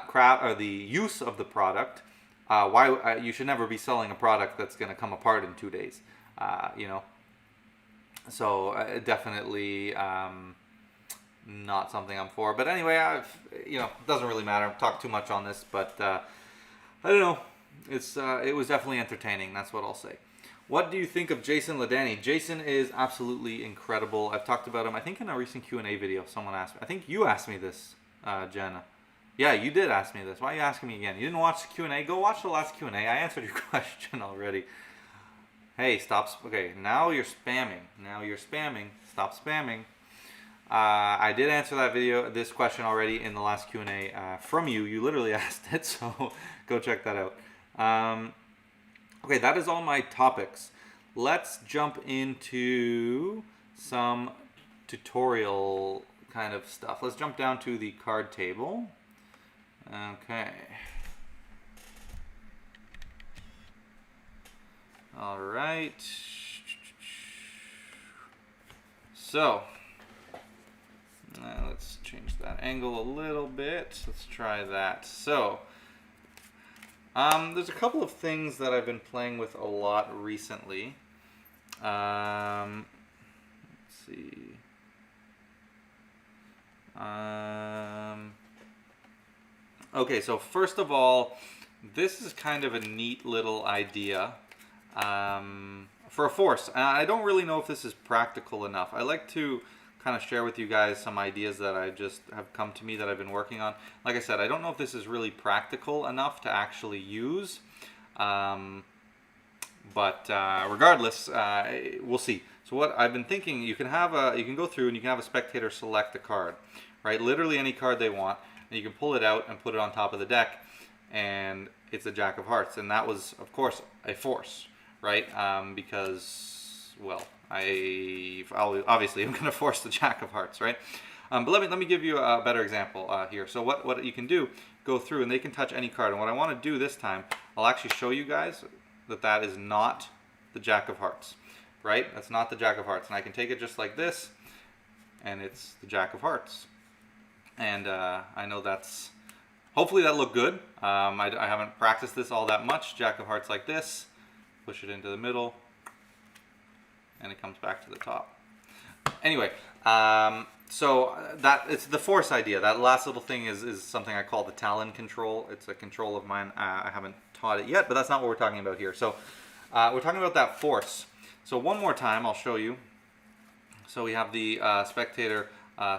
craft or the use of the product. Why you should never be selling a product that's going to come apart in 2 days, So definitely not something I'm for. But anyway, it doesn't really matter. I've talked too much on this, but I don't know. It was definitely entertaining. That's what I'll say. What do you think of Jason Ladani? Jason is absolutely incredible. I've talked about him, I think, in a recent Q&A video. Someone asked me. I think you asked me this, Jenna. Yeah, you did ask me this. Why are you asking me again? You didn't watch the Q&A? Go watch the last Q&A. I answered your question already. Hey, stop. Okay, now you're spamming. Stop spamming. I did answer this question already in the last Q&A from you. You literally asked it, so go check that out. Okay, that is all my topics. Let's jump into some tutorial kind of stuff. Let's jump down to the card table. Okay. All right. So, let's change that angle a little bit. Let's try that. So, there's a couple of things that I've been playing with a lot recently. Let's see. Okay, so first of all, this is kind of a neat little idea for a force. I don't really know if this is practical enough. I like to kind of share with you guys some ideas that I just have come to me that I've been working on. Like I said, I don't know if this is really practical enough to actually use, but regardless, we'll see. So what I've been thinking, you can go through and you can have a spectator select a card, right? Literally any card they want, and you can pull it out and put it on top of the deck, and it's a Jack of Hearts, and that was, of course, a force, right? Because, well, obviously I'm going to force the Jack of Hearts, right? But let me give you a better example here. So what you can do, go through, and they can touch any card. And what I want to do this time, I'll actually show you guys that is not the Jack of Hearts, right? That's not the Jack of Hearts. And I can take it just like this, and it's the Jack of Hearts. And I know hopefully that looked good. I haven't practiced this all that much. Jack of Hearts like this. Push it into the middle. and it comes back to the top. Anyway, so that it's the force idea. That last little thing is something I call the talon control. It's a control of mine. I haven't taught it yet, but that's not what we're talking about here. So we're talking about that force. So one more time, I'll show you. So we have the spectator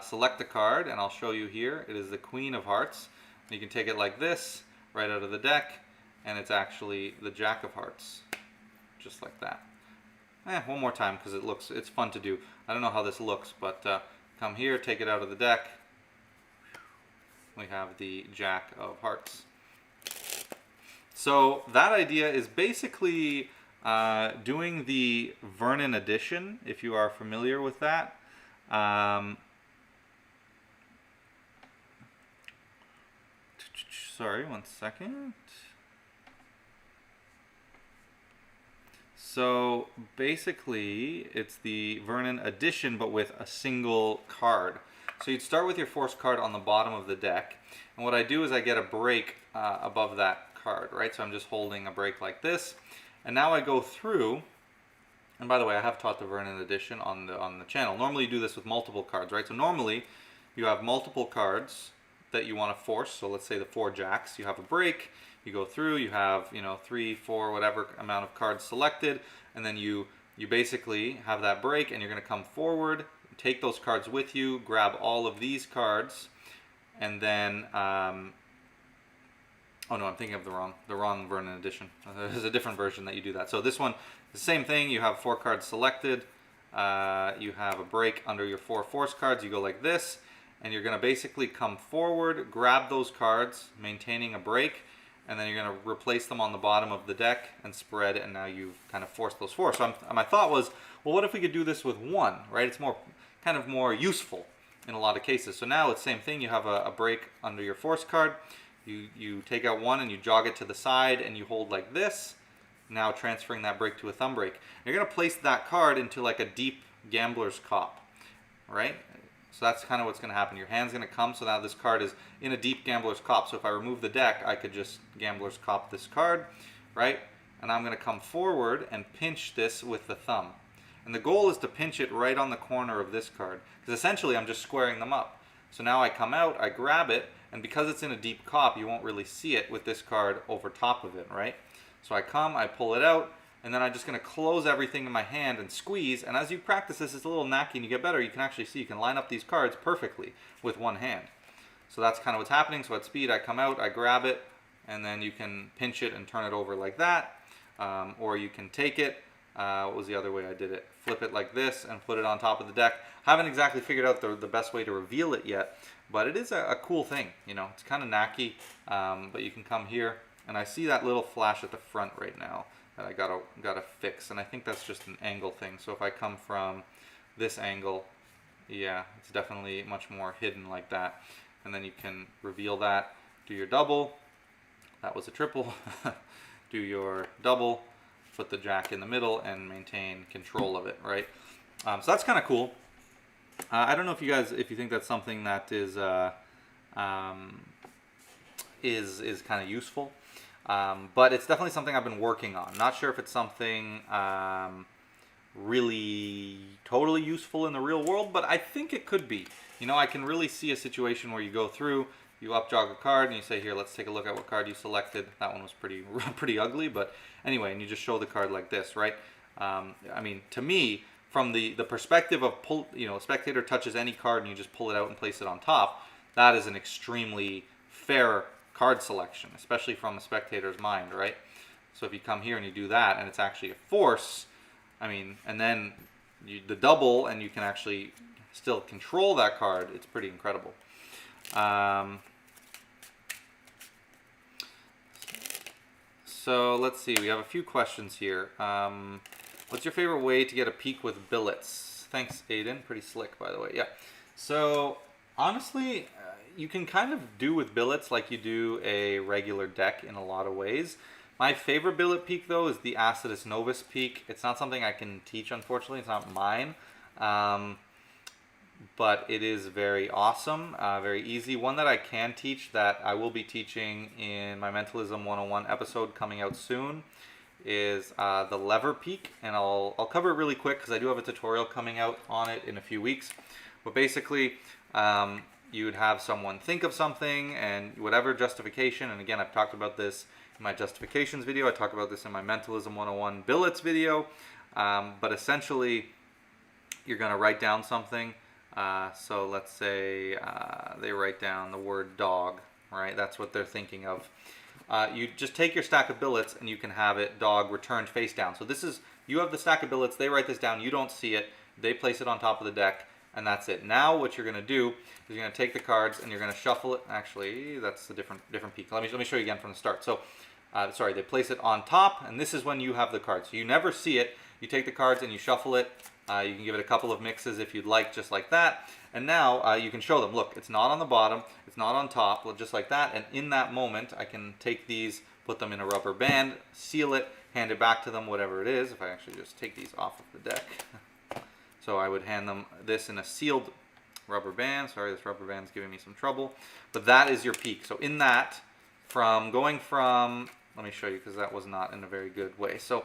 select a card, and I'll show you here. It is the Queen of Hearts. You can take it like this, right out of the deck, and it's actually the Jack of Hearts, just like that. One more time because it's fun to do. I don't know how this looks, but come here, take it out of the deck. We have the Jack of Hearts. So that idea is basically doing the Vernon addition, if you are familiar with that. Sorry, one second. So basically, it's the Vernon addition, but with a single card. So you'd start with your force card on the bottom of the deck, and what I do is I get a break above that card, right? So I'm just holding a break like this, and now I go through. And by the way, I have taught the Vernon addition on the channel. Normally you do this with multiple cards, right? So normally you have multiple cards that you want to force. So let's say the 4 jacks. You have a break. You go through. You have 3, 4, whatever amount of cards selected, and then you basically have that break, and you're going to come forward, take those cards with you, grab all of these cards, and then oh no, I'm thinking of the wrong Vernon edition. There's a different version that you do that. So this one, the same thing. You have 4 cards selected. You have a break under your 4 force cards. You go like this, and you're going to basically come forward, grab those cards, maintaining a break, and then you're going to replace them on the bottom of the deck and spread, and now you've kind of forced those 4. So my thought was, well, what if we could do this with 1, right? It's kind of more useful in a lot of cases. So now it's the same thing. You have a break under your force card. You take out 1 and you jog it to the side, and you hold like this, now transferring that break to a thumb break. You're going to place that card into like a deep gambler's cop, right? So that's kind of what's going to happen. Your hand's going to come, so now this card is in a deep gambler's cop. So if I remove the deck, I could just gambler's cop this card, right? And I'm going to come forward and pinch this with the thumb. And the goal is to pinch it right on the corner of this card, because essentially I'm just squaring them up. So now I come out, I grab it, and because it's in a deep cop, you won't really see it with this card over top of it, right? So I come, I pull it out, and then I'm just going to close everything in my hand and squeeze. And as you practice this, it's a little knacky and you get better. You can actually see, you can line up these cards perfectly with one hand. So that's kind of what's happening. So at speed, I come out, I grab it, and then you can pinch it and turn it over like that. Or you can take it. What was the other way I did it? Flip it like this and put it on top of the deck. Haven't exactly figured out the best way to reveal it yet, but it is a cool thing. It's kind of knacky, but you can come here, and I see that little flash at the front right now that I gotta fix, and I think that's just an angle thing. So if I come from this angle, yeah, it's definitely much more hidden like that. And then you can reveal that, do your double, that was a triple, do your double, put the jack in the middle, and maintain control of it, right? So that's kind of cool. I don't know if you think that's something that is kind of useful. But it's definitely something I've been working on. Not sure if it's something really totally useful in the real world, but I think it could be. I can really see a situation where you go through, you up jog a card, and you say, here, let's take a look at what card you selected. That one was pretty ugly, but anyway, and you just show the card like this, right? I mean, to me, from the perspective of a spectator touches any card and you just pull it out and place it on top, that is an extremely fair card selection, especially from a spectator's mind, right? So if you come here and you do that, and it's actually a force, I mean, and then the double, and you can actually still control that card, it's pretty incredible. So let's see, we have a few questions here. What's your favorite way to get a peek with billets? Thanks, Aiden. Pretty slick, by the way. Yeah. So honestly, you can kind of do with billets like you do a regular deck in a lot of ways. My favorite billet peek, though, is the Acidus Novus peek. It's not something I can teach, unfortunately. It's not mine. But it is very awesome, very easy. One that I can teach, that I will be teaching in my Mentalism 101 episode coming out soon, is the lever peak, and I'll cover it really quick because I do have a tutorial coming out on it in a few weeks. But basically, you would have someone think of something and whatever justification, and again, I've talked about this in my justifications video, I talked about this in my Mentalism 101 billets video, but essentially, you're going to write down something. So let's say they write down the word dog, right? That's what they're thinking of. You just take your stack of billets and you can have it dog returned face down. So this is, you have the stack of billets, they write this down, you don't see it, they place it on top of the deck, and that's it. Now what you're going to do is you're going to take the cards and you're going to shuffle it. Actually, that's a different peak. Let me show you again from the start. So, sorry, they place it on top, and this is when you have the cards. So you never see it. You take the cards and you shuffle it. You can give it a couple of mixes if you'd like, just like that. And now you can show them, look, it's not on the bottom, it's not on top, just like that. And in that moment, I can take these, put them in a rubber band, seal it, hand it back to them, whatever it is. If I actually just take these off of the deck. So I would hand them this in a sealed rubber band. Sorry, this rubber band's giving me some trouble. But that is your peak. So in that, going from, let me show you because that was not in a very good way. So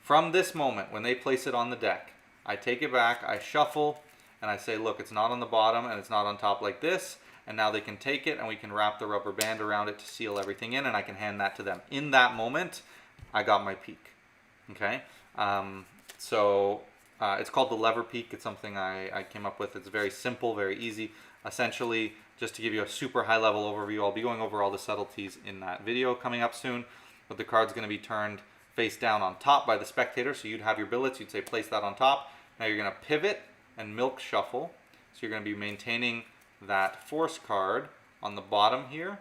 from this moment, when they place it on the deck, I take it back, I shuffle, and I say, look, it's not on the bottom and it's not on top like this. And now they can take it and we can wrap the rubber band around it to seal everything in, and I can hand that to them. In that moment, I got my peak. Okay? It's called the lever peak. It's something I came up with. It's very simple, very easy. Essentially, just to give you a super high level overview, I'll be going over all the subtleties in that video coming up soon. But the card's going to be turned face down on top by the spectator. So you'd have your billets, you'd say place that on top. Now you're going to pivot and milk shuffle. So you're going to be maintaining that force card on the bottom here,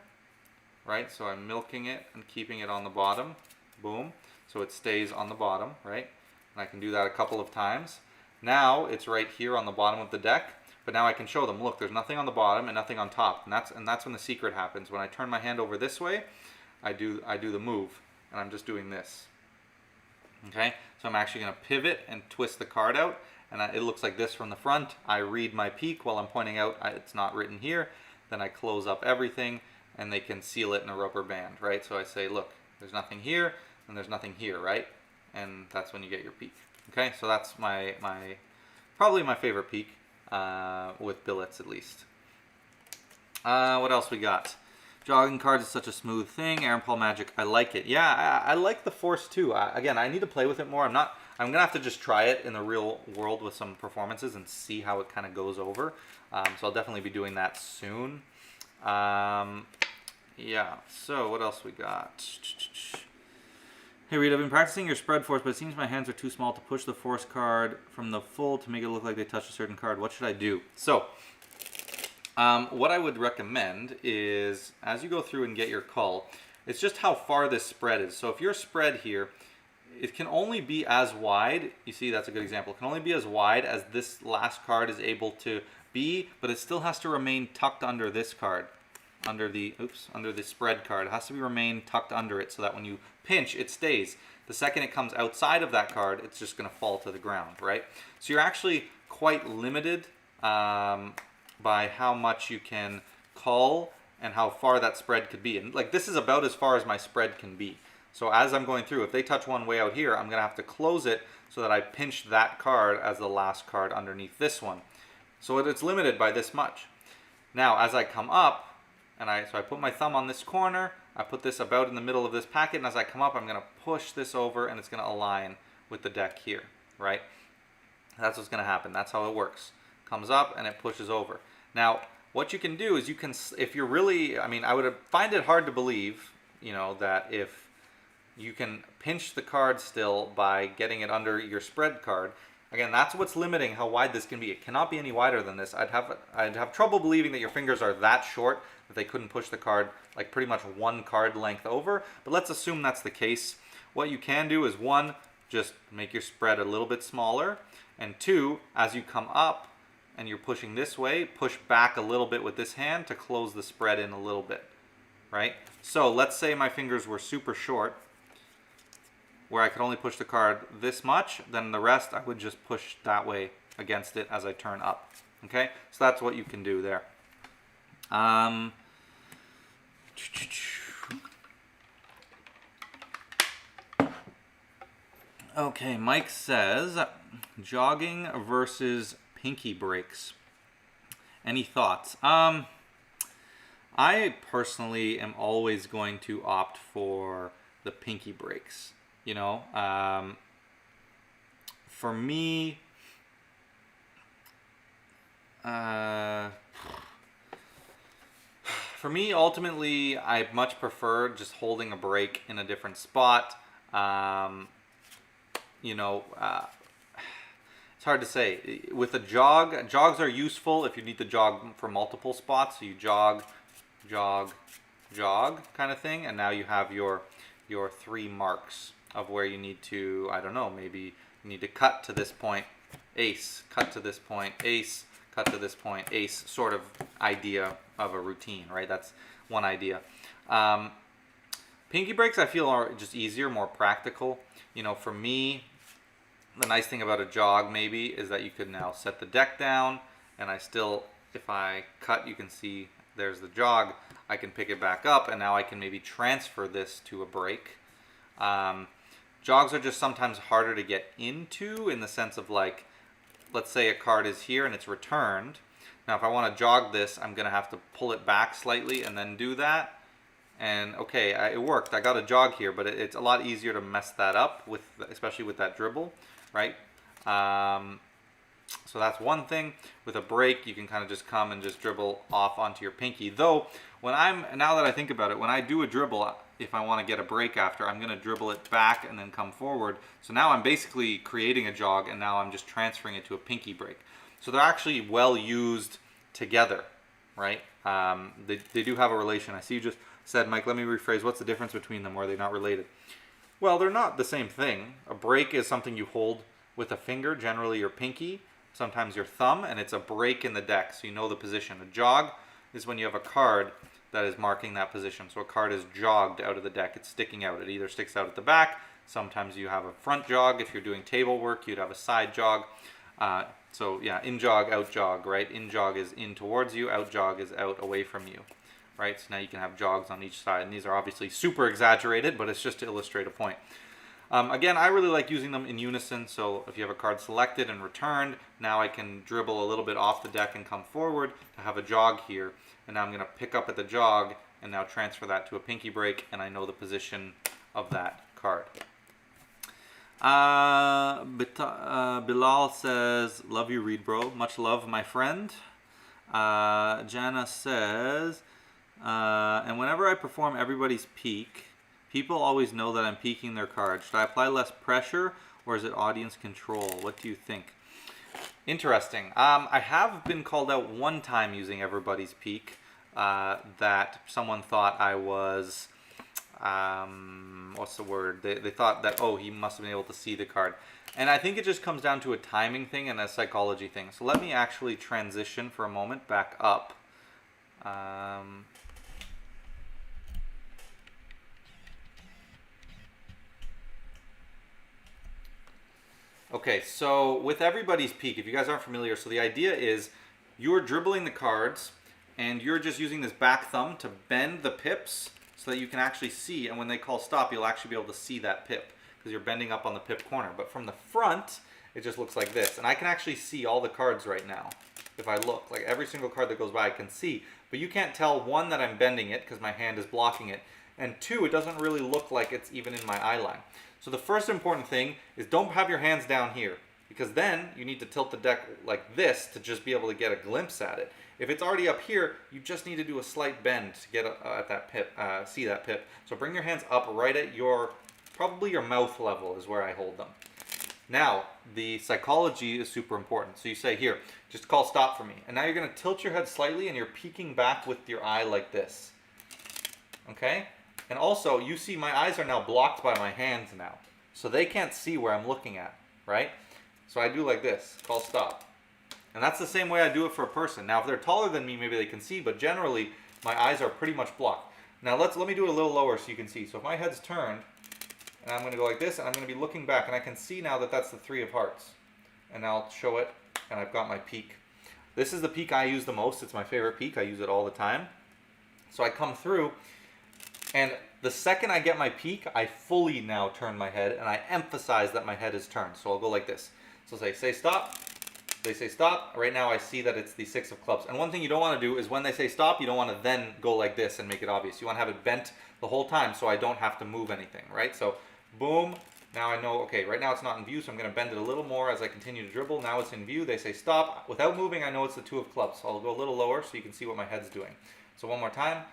right? So I'm milking it and keeping it on the bottom, boom. So it stays on the bottom, right? And I can do that a couple of times. Now it's right here on the bottom of the deck, but now I can show them, look, there's nothing on the bottom and nothing on top. And that's when the secret happens. When I turn my hand over this way, I do the move, and I'm just doing this. Okay, so I'm actually going to pivot and twist the card out, and it looks like this from the front. I read my peak while I'm pointing out it's not written here. Then I close up everything, and they can seal it in a rubber band, right? So I say, look, there's nothing here, and there's nothing here, right? And that's when you get your peak. Okay, so that's probably my favorite peak with billets, at least. What else we got? Jogging cards is such a smooth thing. Aaron Paul Magic, I like it. Yeah, I like the force too. Again, I need to play with it more. I'm gonna have to just try it in the real world with some performances and see how it kind of goes over. So I'll definitely be doing that soon. Yeah. So what else we got? Hey Reed, I've been practicing your spread force, but it seems my hands are too small to push the force card from the full to make it look like they touched a certain card. What should I do? So. What I would recommend is, as you go through and get your cull, it's just how far this spread is. So if your spread here, it can only be as wide, you see that's a good example, it can only be as wide as this last card is able to be, but it still has to remain tucked under this card, under the spread card. It has to remain tucked under it so that when you pinch, it stays. The second it comes outside of that card, it's just going to fall to the ground, right? So you're actually quite limited by how much you can cull and how far that spread could be. And like this is about as far as my spread can be. So as I'm going through, if they touch one way out here, I'm gonna have to close it so that I pinch that card as the last card underneath this one. So it's limited by this much. Now as I come up, and I put my thumb on this corner, I put this about in the middle of this packet, and as I come up, I'm gonna push this over and it's gonna align with the deck here, right? That's what's gonna happen, that's how it works. Comes up and it pushes over. Now, what you can do is you can, if you're really, I would find it hard to believe, that if you can pinch the card still by getting it under your spread card. Again, that's what's limiting how wide this can be. It cannot be any wider than this. I'd have trouble believing that your fingers are that short that they couldn't push the card like pretty much one card length over. But let's assume that's the case. What you can do is one, just make your spread a little bit smaller, and two, as you come up, and you're pushing this way, push back a little bit with this hand to close the spread in a little bit, right? So let's say my fingers were super short, where I could only push the card this much, then the rest I would just push that way against it as I turn up, okay? So that's what you can do there. Okay, Mike says, jogging versus pinky breaks. Any thoughts? I personally am always going to opt for the pinky breaks. You know, for me, ultimately, I much prefer just holding a break in a different spot. You know, it's hard to say. With a jog, jogs are useful if you need to jog for multiple spots. So you jog, jog, jog kind of thing. And now you have your 3 marks of where you need to, I don't know, maybe you need to cut to this point, ace, cut to this point, ace, cut to this point, ace, sort of idea of a routine, right? That's one idea. Pinky breaks I feel are just easier, more practical. You know, for me, the nice thing about a jog maybe is that you could now set the deck down, and I still, if I cut, you can see there's the jog. I can pick it back up, and now I can maybe transfer this to a break. Jogs are just sometimes harder to get into in the sense of, like, let's say a card is here and it's returned. Now if I want to jog this, I'm going to have to pull it back slightly and then do that. And okay, it worked. I got a jog here, but it's a lot easier to mess that up, with, especially with that dribble, right? So that's one thing. With a break, you can kind of just come and just dribble off onto your pinky. Though, now that I think about it, when I do a dribble, if I want to get a break after, I'm going to dribble it back and then come forward. So now I'm basically creating a jog, and now I'm just transferring it to a pinky break. So they're actually well used together, right? They do have a relation. I see you just said, Mike, let me rephrase. What's the difference between them? Or are they not related? Well, they're not the same thing. A break is something you hold with a finger, generally your pinky, sometimes your thumb, and it's a break in the deck, so you know the position. A jog is when you have a card that is marking that position. So a card is jogged out of the deck. It's sticking out. It either sticks out at the back. Sometimes you have a front jog. If you're doing table work, you'd have a side jog. So yeah, in jog, out jog, right? In jog is in towards you. Out jog is out away from you, right? So now you can have jogs on each side. And these are obviously super exaggerated, but it's just to illustrate a point. Again, I really like using them in unison. So if you have a card selected and returned, now I can dribble a little bit off the deck and come forward to have a jog here. And now I'm going to pick up at the jog and now transfer that to a pinky break, and I know the position of that card. Bilal says, love you, Reed Bro. Much love, my friend. Jana says, and whenever I perform everybody's peak, people always know that I'm peeking their card. Should I apply less pressure, or is it audience control? What do you think? Interesting. I have been called out one time using everybody's peak, that someone thought I was, what's the word? They thought that, oh, he must have been able to see the card. And I think it just comes down to a timing thing and a psychology thing. So let me actually transition for a moment back up. Okay, so with everybody's peak, if you guys aren't familiar, so the idea is you're dribbling the cards and you're just using this back thumb to bend the pips so that you can actually see, and when they call stop, you'll actually be able to see that pip because you're bending up on the pip corner. But from the front, it just looks like this. And I can actually see all the cards right now. If I look, like every single card that goes by, I can see. But you can't tell, one, that I'm bending it because my hand is blocking it. And two, it doesn't really look like it's even in my eye line. So the first important thing is don't have your hands down here, because then you need to tilt the deck like this to just be able to get a glimpse at it. If it's already up here, you just need to do a slight bend to get at that pip, see that pip. So bring your hands up right at probably your mouth level is where I hold them. Now, the psychology is super important. So you say, here, just call stop for me. And now you're going to tilt your head slightly and you're peeking back with your eye like this. Okay? And also, you see my eyes are now blocked by my hands now. So they can't see where I'm looking at, right? So I do like this, call stop. And that's the same way I do it for a person. Now, if they're taller than me, maybe they can see, but generally, my eyes are pretty much blocked. Now, let me do it a little lower so you can see. So if my head's turned, and I'm going to go like this, and I'm going to be looking back, and I can see now that that's the 3 of hearts. And I'll show it, and I've got my peak. This is the peak I use the most. It's my favorite peak. I use it all the time. So I come through, And the second I get my peak, I fully now turn my head and I emphasize that my head is turned. So I'll go like this. So say stop. They say stop. Right now I see that it's the 6 of clubs. And one thing you don't want to do is when they say stop, you don't want to then go like this and make it obvious. You want to have it bent the whole time so I don't have to move anything, right? So boom. Now I know, okay, right now it's not in view, so I'm going to bend it a little more as I continue to dribble. Now it's in view. They say stop. Without moving, I know it's the 2 of clubs. So I'll go a little lower so you can see what my head's doing. So one more time.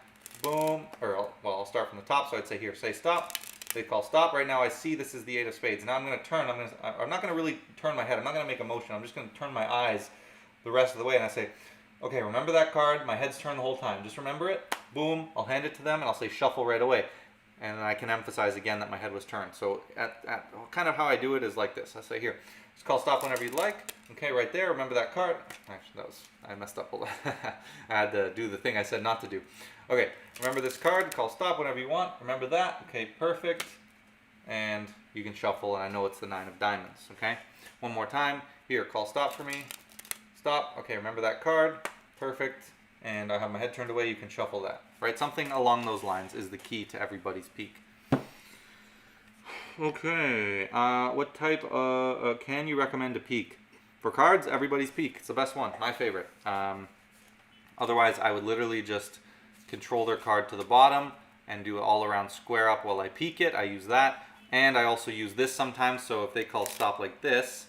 Boom. Or, well, I'll start from the top. So I'd say here, say stop. They call stop. Right now I see this is the 8 of spades. Now I'm going to turn. I'm not going to really turn my head. I'm not going to make a motion. I'm just going to turn my eyes the rest of the way. And I say, okay, remember that card. My head's turned the whole time. Just remember it. Boom. I'll hand it to them and I'll say shuffle right away. And I can emphasize again that my head was turned. So kind of how I do it is like this. I say here, just call stop whenever you'd like. Okay, right there. Remember that card. Actually, I messed up. I had to do the thing I said not to do. Okay, remember this card. Call stop whenever you want. Remember that. Okay, perfect. And you can shuffle, and I know it's the 9 of diamonds. Okay, one more time. Here, call stop for me. Stop. Okay, remember that card. Perfect. And I have my head turned away. You can shuffle that. Right, something along those lines is the key to everybody's peak. Okay, what type can you recommend to peak? For cards, everybody's peak. It's the best one, my favorite. Otherwise, I would literally just control their card to the bottom and do it all around square up while I peek it. I use that. And I also use this sometimes, so if they call stop like this,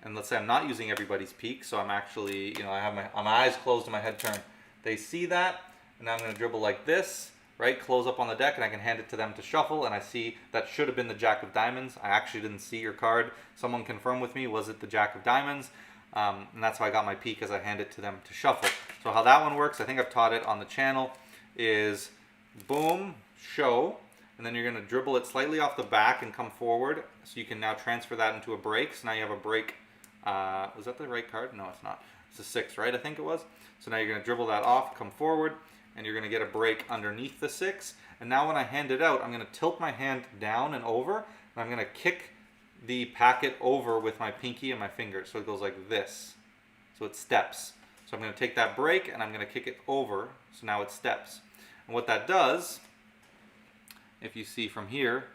and let's say I'm not using everybody's peak, so I'm actually, I have my eyes closed and my head turned. They see that. And now I'm going to dribble like this, right? Close up on the deck, and I can hand it to them to shuffle. And I see that should have been the Jack of Diamonds. I actually didn't see your card. Someone confirm with me, was it the Jack of Diamonds? And that's how I got my peak, as I hand it to them to shuffle. So how that one works, I think I've taught it on the channel, is boom, show. And then you're going to dribble it slightly off the back and come forward. So you can now transfer that into a break. So now you have a break. Was that the right card? No, it's not. It's a 6, right? I think it was. So now you're going to dribble that off, come forward, and you're going to get a break underneath the 6. And now when I hand it out, I'm going to tilt my hand down and over, and I'm going to kick the packet over with my pinky and my fingers. So it goes like this. So it steps. So I'm going to take that break, and I'm going to kick it over, so now it steps. And what that does, if you see from here,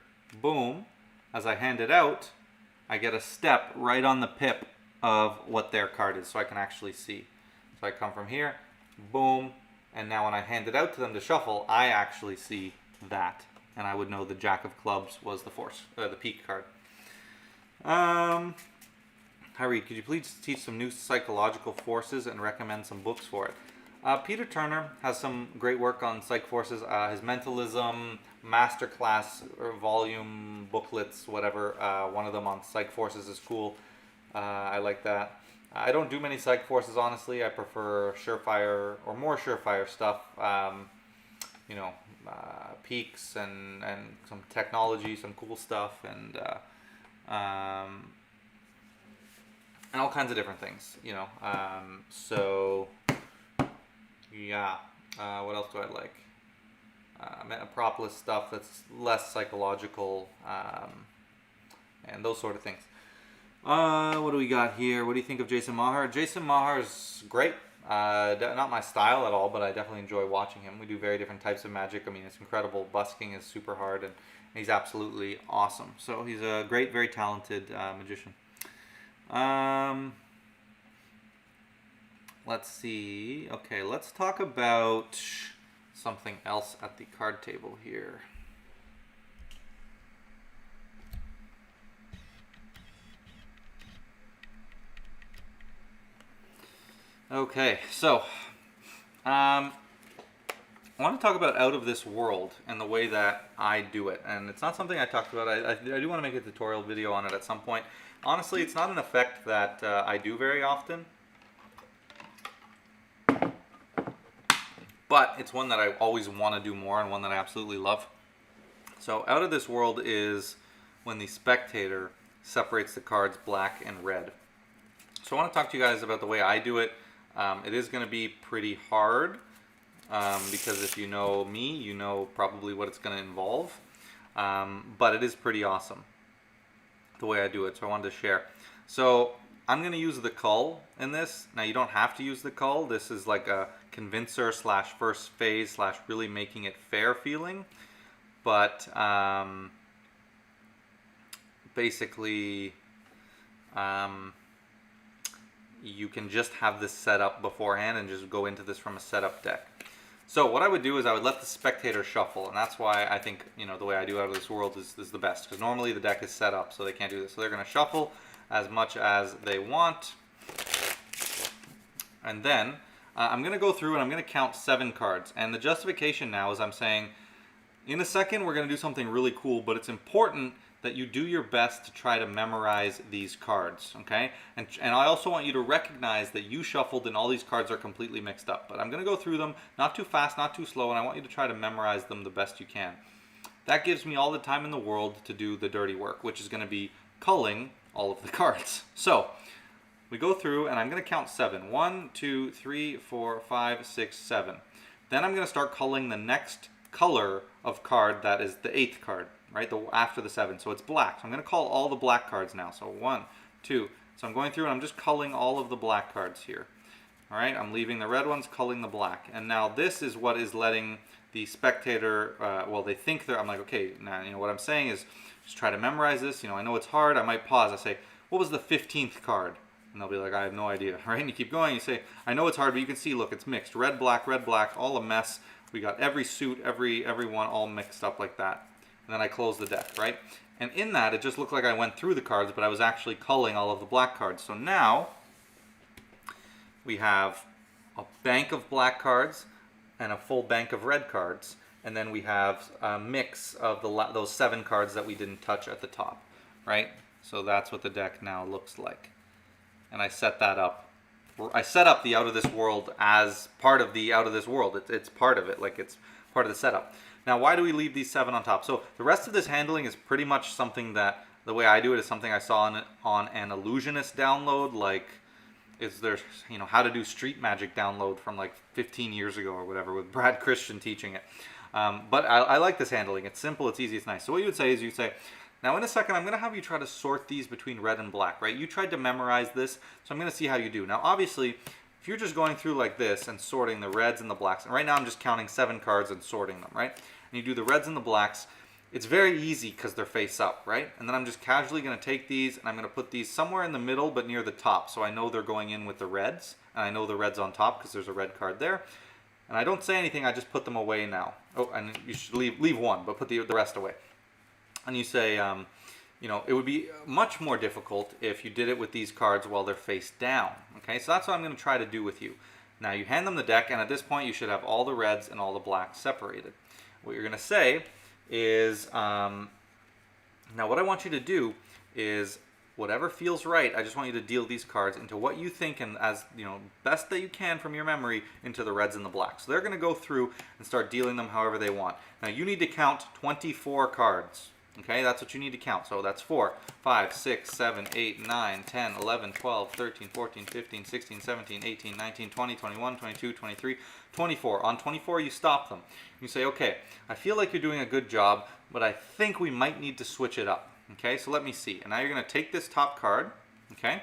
boom, as I hand it out, I get a step right on the pip of what their card is, so I can actually see. So I come from here, boom, and now when I hand it out to them to shuffle, I actually see that, and I would know the Jack of Clubs was the peak card. Harry, could you please teach some new psychological forces and recommend some books for it? Peter Turner has some great work on psych forces. His Mentalism masterclass or volume booklets, whatever, one of them on psych forces is cool. I like that. I don't do many psych forces, honestly. I prefer surefire or more surefire stuff. Peaks and some technology, some cool stuff, and all kinds of different things. So yeah. What else do I like? Metropolis stuff that's less psychological, and those sort of things. What do we got here? What do you think of Jason Maher? Jason Maher's great. Not my style at all, but I definitely enjoy watching him. We do very different types of magic. I mean, it's incredible. Busking is super hard, and he's absolutely awesome. So he's a great, very talented magician. Let's see. Okay, let's talk about something else at the card table here. Okay, so I want to talk about Out of This World and the way that I do it. And it's not something I talked about. I do want to make a tutorial video on it at some point. Honestly, it's not an effect that I do very often. But it's one that I always want to do more and one that I absolutely love. So Out of This World is when the spectator separates the cards black and red. So I want to talk to you guys about the way I do it. It is going to be pretty hard because if you know me, you know probably what it's going to involve. But it is pretty awesome the way I do it, so I wanted to share. So I'm going to use the cull in this. Now you don't have to use the cull. This is like a convincer / first phase / really making it fair feeling. but basically you can just have this set up beforehand and just go into this from a setup deck. So what I would do is I would let the spectator shuffle, and that's why I think, you know, the way I do Out of This World is the best, because normally the deck is set up so they can't do this. So they're going to shuffle as much as they want, and then I'm going to go through and I'm going to count 7 cards. And the justification now is I'm saying, in a second we're going to do something really cool, but it's important that you do your best to try to memorize these cards, okay? And I also want you to recognize that you shuffled and all these cards are completely mixed up. But I'm going to go through them, not too fast, not too slow, and I want you to try to memorize them the best you can. That gives me all the time in the world to do the dirty work, which is going to be culling all of the cards. So we go through and I'm going to count 7. 1, 2, 3, 4, 5, 6, 7. Then I'm going to start culling the next color of card that is the 8th card, right? After the 7. So it's black. So I'm going to call all the black cards now. So 1, 2. So I'm going through and I'm just culling all of the black cards here. All right, I'm leaving the red ones, culling the black. And now this is what is letting the spectator, well, they think they're, I'm like, okay, now, you know, what I'm saying is just try to memorize this. You know, I know it's hard. I might pause. I say, what was the 15th card? And they'll be like, I have no idea, right? And you keep going. You say, I know it's hard, but you can see, look, it's mixed. Red, black, all a mess. We got every suit, every one all mixed up like that. And then I close the deck, right? And in that, it just looked like I went through the cards, but I was actually culling all of the black cards. So now we have a bank of black cards and a full bank of red cards. And then we have a mix of those 7 cards that we didn't touch at the top, right? So that's what the deck now looks like. And I set that up. I set up the Out of This World as part of the Out of This World. It's part of it, like it's part of the setup. Now, why do we leave these 7 on top? So the rest of this handling is pretty much something that, the way I do it is something I saw on an illusionist download, like, is there, you know, how to do street magic download from like 15 years ago or whatever, with Brad Christian teaching it. But I like this handling. It's simple, it's easy, it's nice. So what you would say is you'd say, now in a second I'm going to have you try to sort these between red and black, right? You tried to memorize this, so I'm going to see how you do. Now obviously, if you're just going through like this and sorting the reds and the blacks, and right now I'm just counting 7 cards and sorting them, right? And you do the reds and the blacks, it's very easy because they're face up, right? And then I'm just casually going to take these and I'm going to put these somewhere in the middle but near the top, so I know they're going in with the reds, and I know the reds on top because there's a red card there. And I don't say anything, I just put them away now. Oh, and you should leave one, but put the rest away. And you say, you know, it would be much more difficult if you did it with these cards while they're face down. Okay, so that's what I'm going to try to do with you. Now you hand them the deck, and at this point you should have all the reds and all the blacks separated. What you're going to say is, now what I want you to do is, whatever feels right, I just want you to deal these cards into what you think, and as, you know, best that you can from your memory, into the reds and the blacks. So they're going to go through and start dealing them however they want. Now you need to count 24 cards. Okay, that's what you need to count. So that's 4, 5, 6, 7, 8, 9, 10, 11, 12, 13, 14, 15, 16, 17, 18, 19, 20, 21, 22, 23, 24. On 24, you stop them. You say, okay, I feel like you're doing a good job, but I think we might need to switch it up. Okay, so let me see. And now you're going to take this top card. Okay,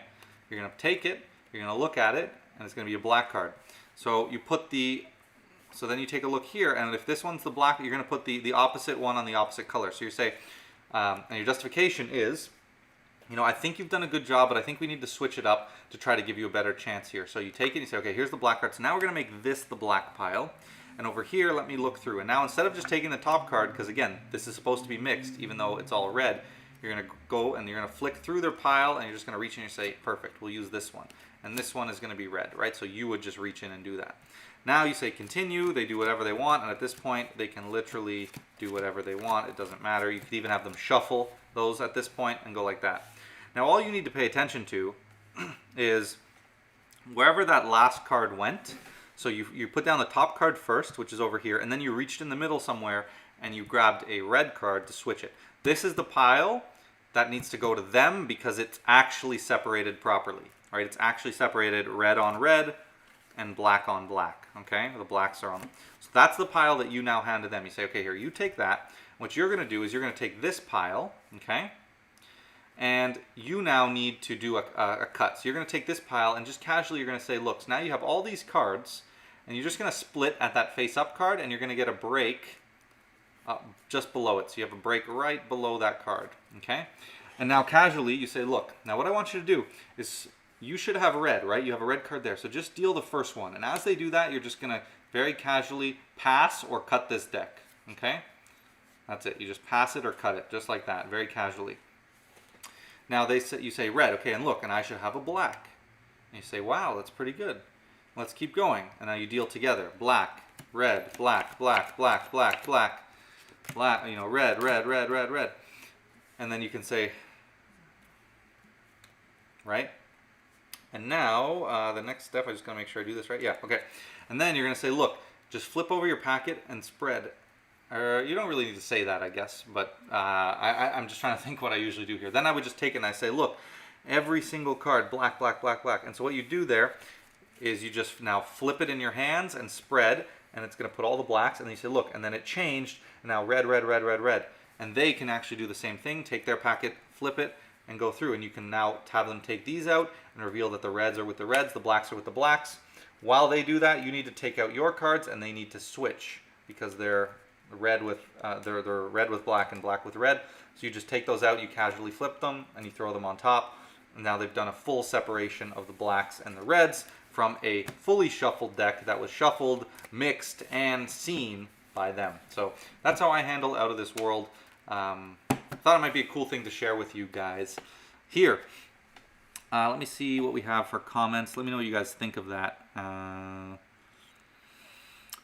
you're going to take it, you're going to look at it, and it's going to be a black card. So you put the... So then you take a look here, and if this one's the black, you're going to put the opposite one on the opposite color. So you say, and your justification is, you know, I think you've done a good job, but I think we need to switch it up to try to give you a better chance here. So you take it and you say, okay, here's the black card. So now we're going to make this the black pile. And over here, let me look through. And now instead of just taking the top card, because again, this is supposed to be mixed, even though it's all red, you're going to go and you're going to flick through their pile, and you're just going to reach in and say, perfect, we'll use this one. And this one is going to be red, right? So you would just reach in and do that. Now you say continue, they do whatever they want, and at this point they can literally do whatever they want. It doesn't matter. You could even have them shuffle those at this point and go like that. Now all you need to pay attention to is wherever that last card went. So you put down the top card first, which is over here, and then you reached in the middle somewhere and you grabbed a red card to switch it. This is the pile that needs to go to them because it's actually separated properly, right? It's actually separated red on red and black on black, okay? The blacks are on them. So that's the pile that you now hand to them. You say, okay, here, you take that. What you're going to do is you're going to take this pile, okay? And you now need to do a cut. So you're going to take this pile and just casually you're going to say, look, so now you have all these cards, and you're just going to split at that face-up card, and you're going to get a break just below it. So you have a break right below that card, okay? And now casually you say, look, now what I want you to do is, you should have red, right? You have a red card there. So just deal the first one. And as they do that, you're just gonna very casually pass or cut this deck, okay? That's it. You just pass it or cut it, just like that, very casually. Now you say red, okay, and look, and I should have a black. And you say, wow, that's pretty good. Let's keep going. And now you deal together. Black, red, black, black, black, black, black, black, you know, red, red, red, red, red. And then you can say, right? And now, the next step, I just gotta make sure I do this right. Yeah, okay. And then you're gonna say, look, just flip over your packet and spread. You don't really need to say that, I guess, but I'm just trying to think what I usually do here. Then I would just take it and I say, look, every single card, black, black, black, black. And so what you do there is you just now flip it in your hands and spread, and it's gonna put all the blacks, and then you say, look, and then it changed, and now red, red, red, red, red. And they can actually do the same thing, take their packet, flip it, and go through. And you can now have them take these out and reveal that the reds are with the reds, the blacks are with the blacks. While they do that, you need to take out your cards, and they need to switch because they're red with they're red with black and black with red. So you just take those out, you casually flip them, and you throw them on top. And now they've done a full separation of the blacks and the reds from a fully shuffled deck that was shuffled, mixed, and seen by them. So that's how I handle Out of This World. Thought it might be a cool thing to share with you guys here. Let me see what we have for comments. Let me know what you guys think of that.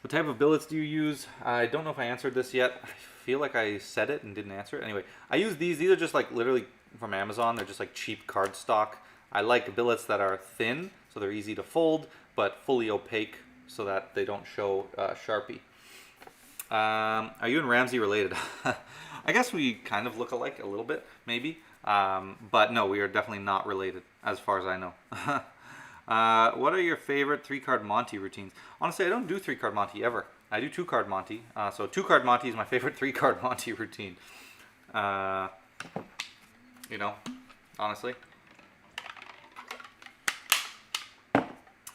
What type of billets do you use? I don't know if I answered this yet. I feel like I said it and didn't answer it. Anyway, I use these. These are just like literally from Amazon. They're just like cheap cardstock. I like billets that are thin, so they're easy to fold, but fully opaque so that they don't show Sharpie. Are you and Ramsey related? I guess we kind of look alike a little bit, maybe. But no, we are definitely not related, as far as I know. What are your favorite 3-card Monty routines? Honestly, I don't do 3-card Monty ever. I do 2-card Monty. So 2-card Monty is my favorite 3-card Monty routine. You know, honestly.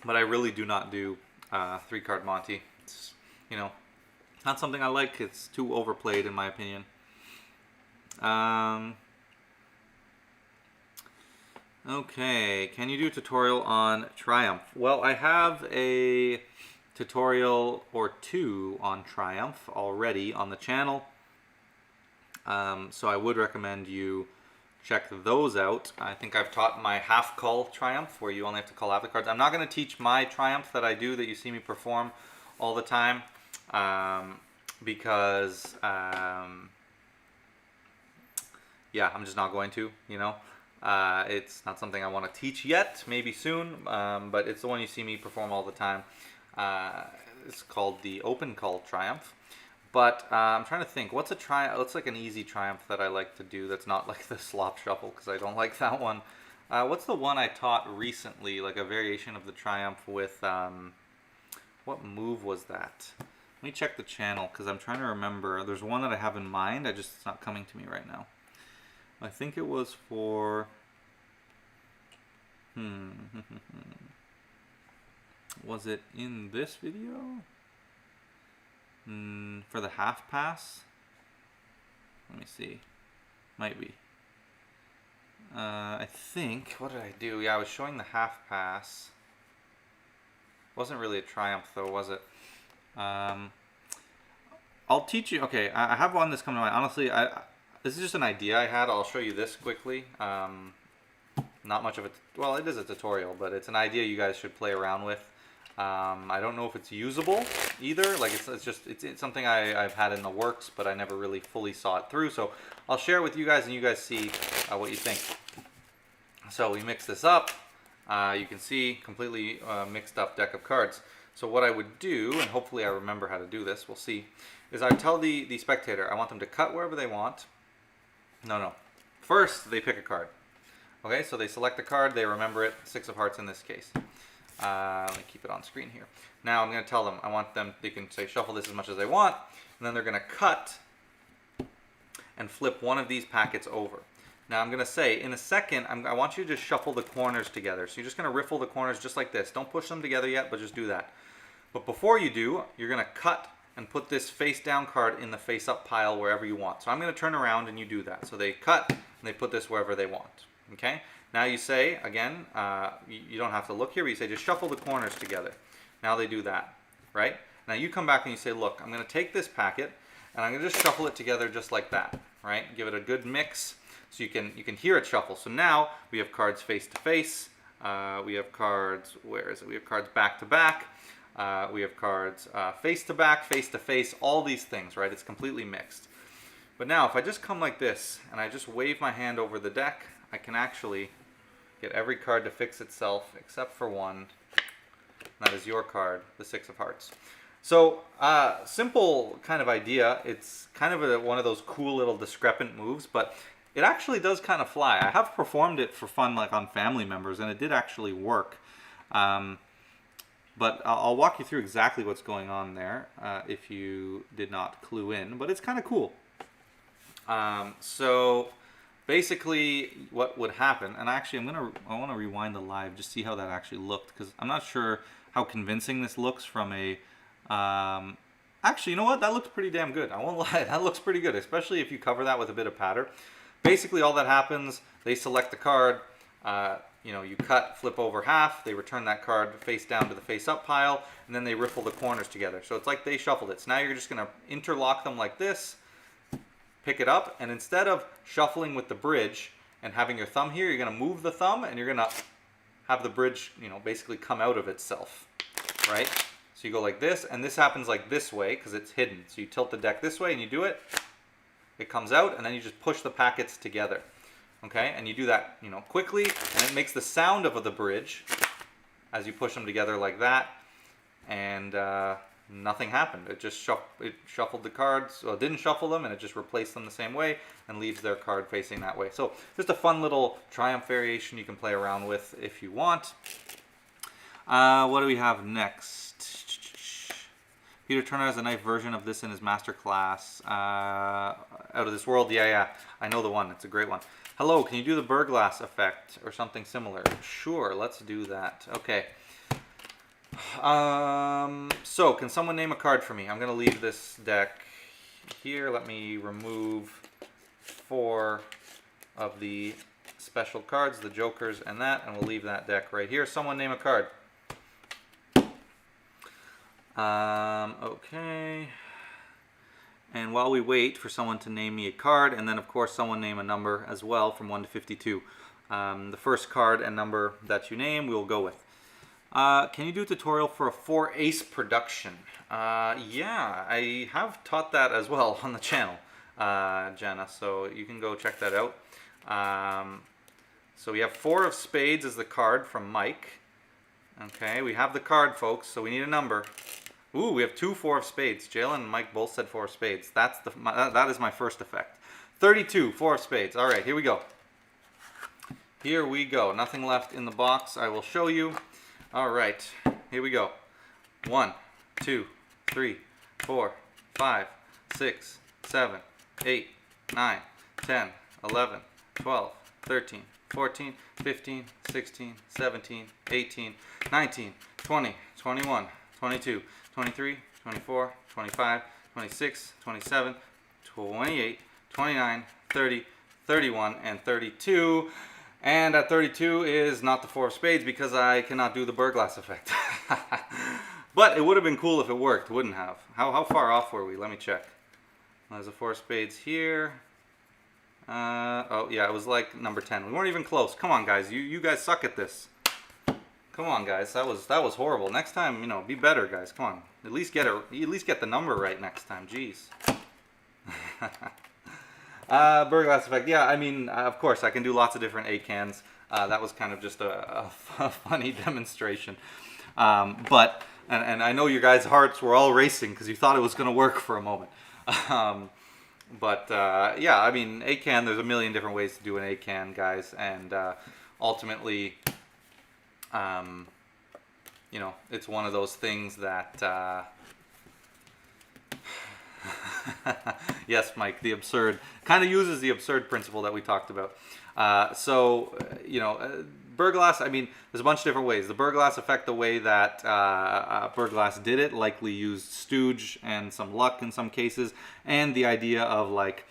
But I really do not do 3-card Monty. It's, you know, not something I like. It's too overplayed in my opinion. Okay, can you do a tutorial on Triumph? Well, I have a tutorial or two on Triumph already on the channel. So I would recommend you check those out. I think I've taught my half call Triumph, where you only have to call half the cards. I'm not going to teach my Triumph that I do, that you see me perform all the time, because yeah, I'm just not going to, you know. It's not something I want to teach yet, maybe soon, but it's the one you see me perform all the time. It's called the Open Call Triumph. But I'm trying to think, what's like an easy Triumph that I like to do that's not like the Slop Shuffle, because I don't like that one. What's the one I taught recently, like a variation of the Triumph with, what move was that? Let me check the channel, because I'm trying to remember. There's one that I have in mind, it's not coming to me right now. I think it was for, was it in this video? For the half pass? Let me see. Might be. I think, what did I do? Yeah, I was showing the half pass. Wasn't really a Triumph though, was it? I'll teach you. Okay, I have one that's coming to mind. Honestly, this is just an idea I had. I'll show you this quickly. Not much of it. Well, it is a tutorial, but it's an idea you guys should play around with. I don't know if it's usable either. Like it's something I've had in the works, but I never really fully saw it through. So I'll share it with you guys, and you guys see what you think. So we mix this up. You can see completely mixed up deck of cards. So what I would do, and hopefully I remember how to do this, we'll see, is I tell the spectator I want them to cut wherever they want. No. First, they pick a card. Okay, so they select a card, they remember it, 6 of hearts in this case. Let me keep it on screen here. Now I'm going to tell them, they can say shuffle this as much as they want, and then they're going to cut and flip one of these packets over. Now I'm going to say, in a second, I want you to just shuffle the corners together. So you're just going to riffle the corners just like this. Don't push them together yet, but just do that. But before you do, you're going to cut and put this face down card in the face up pile wherever you want. So I'm going to turn around and you do that. So they cut and they put this wherever they want. Okay. Now you say, again, you don't have to look here, but you say just shuffle the corners together. Now they do that, right? Now you come back and you say, look, I'm going to take this packet and I'm going to just shuffle it together just like that, right? Give it a good mix so you can hear it shuffle. So now we have cards face to face. We have cards, where is it? We have cards back to back. We have cards face to back, face to face, all these things, right? It's completely mixed. But now if I just come like this and I just wave my hand over the deck, I can actually get every card to fix itself except for one. That is your card, the Six of Hearts. So simple kind of idea. It's kind of one of those cool little discrepant moves, but it actually does kind of fly. I have performed it for fun, like on family members, and it did actually work. But I'll walk you through exactly what's going on there if you did not clue in. But it's kind of cool. So basically, what would happen? And actually, I want to rewind the live just see how that actually looked, because I'm not sure how convincing this looks from a. Actually, you know what? That looks pretty damn good. I won't lie. That looks pretty good, especially if you cover that with a bit of patter. Basically, all that happens, they select the card, you cut, flip over half, they return that card face down to the face up pile, and then they riffle the corners together. So it's like they shuffled it. So now you're just going to interlock them like this, pick it up, and instead of shuffling with the bridge and having your thumb here, you're going to move the thumb, and you're going to have the bridge, basically come out of itself, right? So you go like this, and this happens like this way because it's hidden. So you tilt the deck this way and you do it. It comes out, and then you just push the packets together, okay? And you do that, quickly, and it makes the sound of the bridge as you push them together like that, and nothing happened. It just shuffled the cards, well, it didn't shuffle them, and it just replaced them the same way and leaves their card facing that way. So just a fun little triumph variation you can play around with if you want. What do we have next? Peter Turner has a nice version of this in his master class. Out of This World. Yeah, I know the one. It's a great one. Hello, can you do the Berglas effect or something similar? Sure, let's do that. Okay. So, can someone name a card for me? I'm going to leave this deck here. Let me remove 4 of the special cards, the jokers and that, and we'll leave that deck right here. Someone name a card. Okay. And while we wait for someone to name me a card, and then of course someone name a number as well from 1 to 52. The first card and number that you name, we will go with. Can you do a tutorial for a 4-ace production? Yeah, I have taught that as well on the channel, Jenna, so you can go check that out. So we have 4 of spades as the card from Mike. Okay, we have the card, folks, so we need a number. Ooh, we have 2 4 of spades. Jalen and Mike both said 4 of spades. That is my first effect. 32, 4 of spades. All right, here we go. Here we go. Nothing left in the box. I will show you. All right, here we go. 1, 2, 3, 4, 5, 6, 7, 8, 9, 10, 11, 12, 13, 14, 15, 16, 17, 18, 19, 20, 21, 22, 23, 24, 25, 26, 27, 28, 29, 30, 31, and 32. And at 32 is not the 4 of spades because I cannot do the Berglas effect. But it would have been cool if it worked, wouldn't have? How far off were we? Let me check. There's a 4 of spades here. Oh yeah, it was like number 10. We weren't even close. Come on, guys. You guys suck at this. Come on, guys. That was horrible. Next time, be better, guys. Come on. At least get the number right next time. Jeez. Berglas effect. Yeah, I mean, of course, I can do lots of different ACAANs. That was kind of just a funny demonstration. But I know your guys' hearts were all racing because you thought it was going to work for a moment. But yeah, I mean, ACAAN, there's a million different ways to do an ACAAN, guys. And ultimately, it's one of those things that... Yes, Mike, the absurd kind of uses the absurd principle that we talked about. Berglas, I mean, there's a bunch of different ways. The Berglas effect, the way that Berglas did it, likely used stooge and some luck in some cases, and the idea of like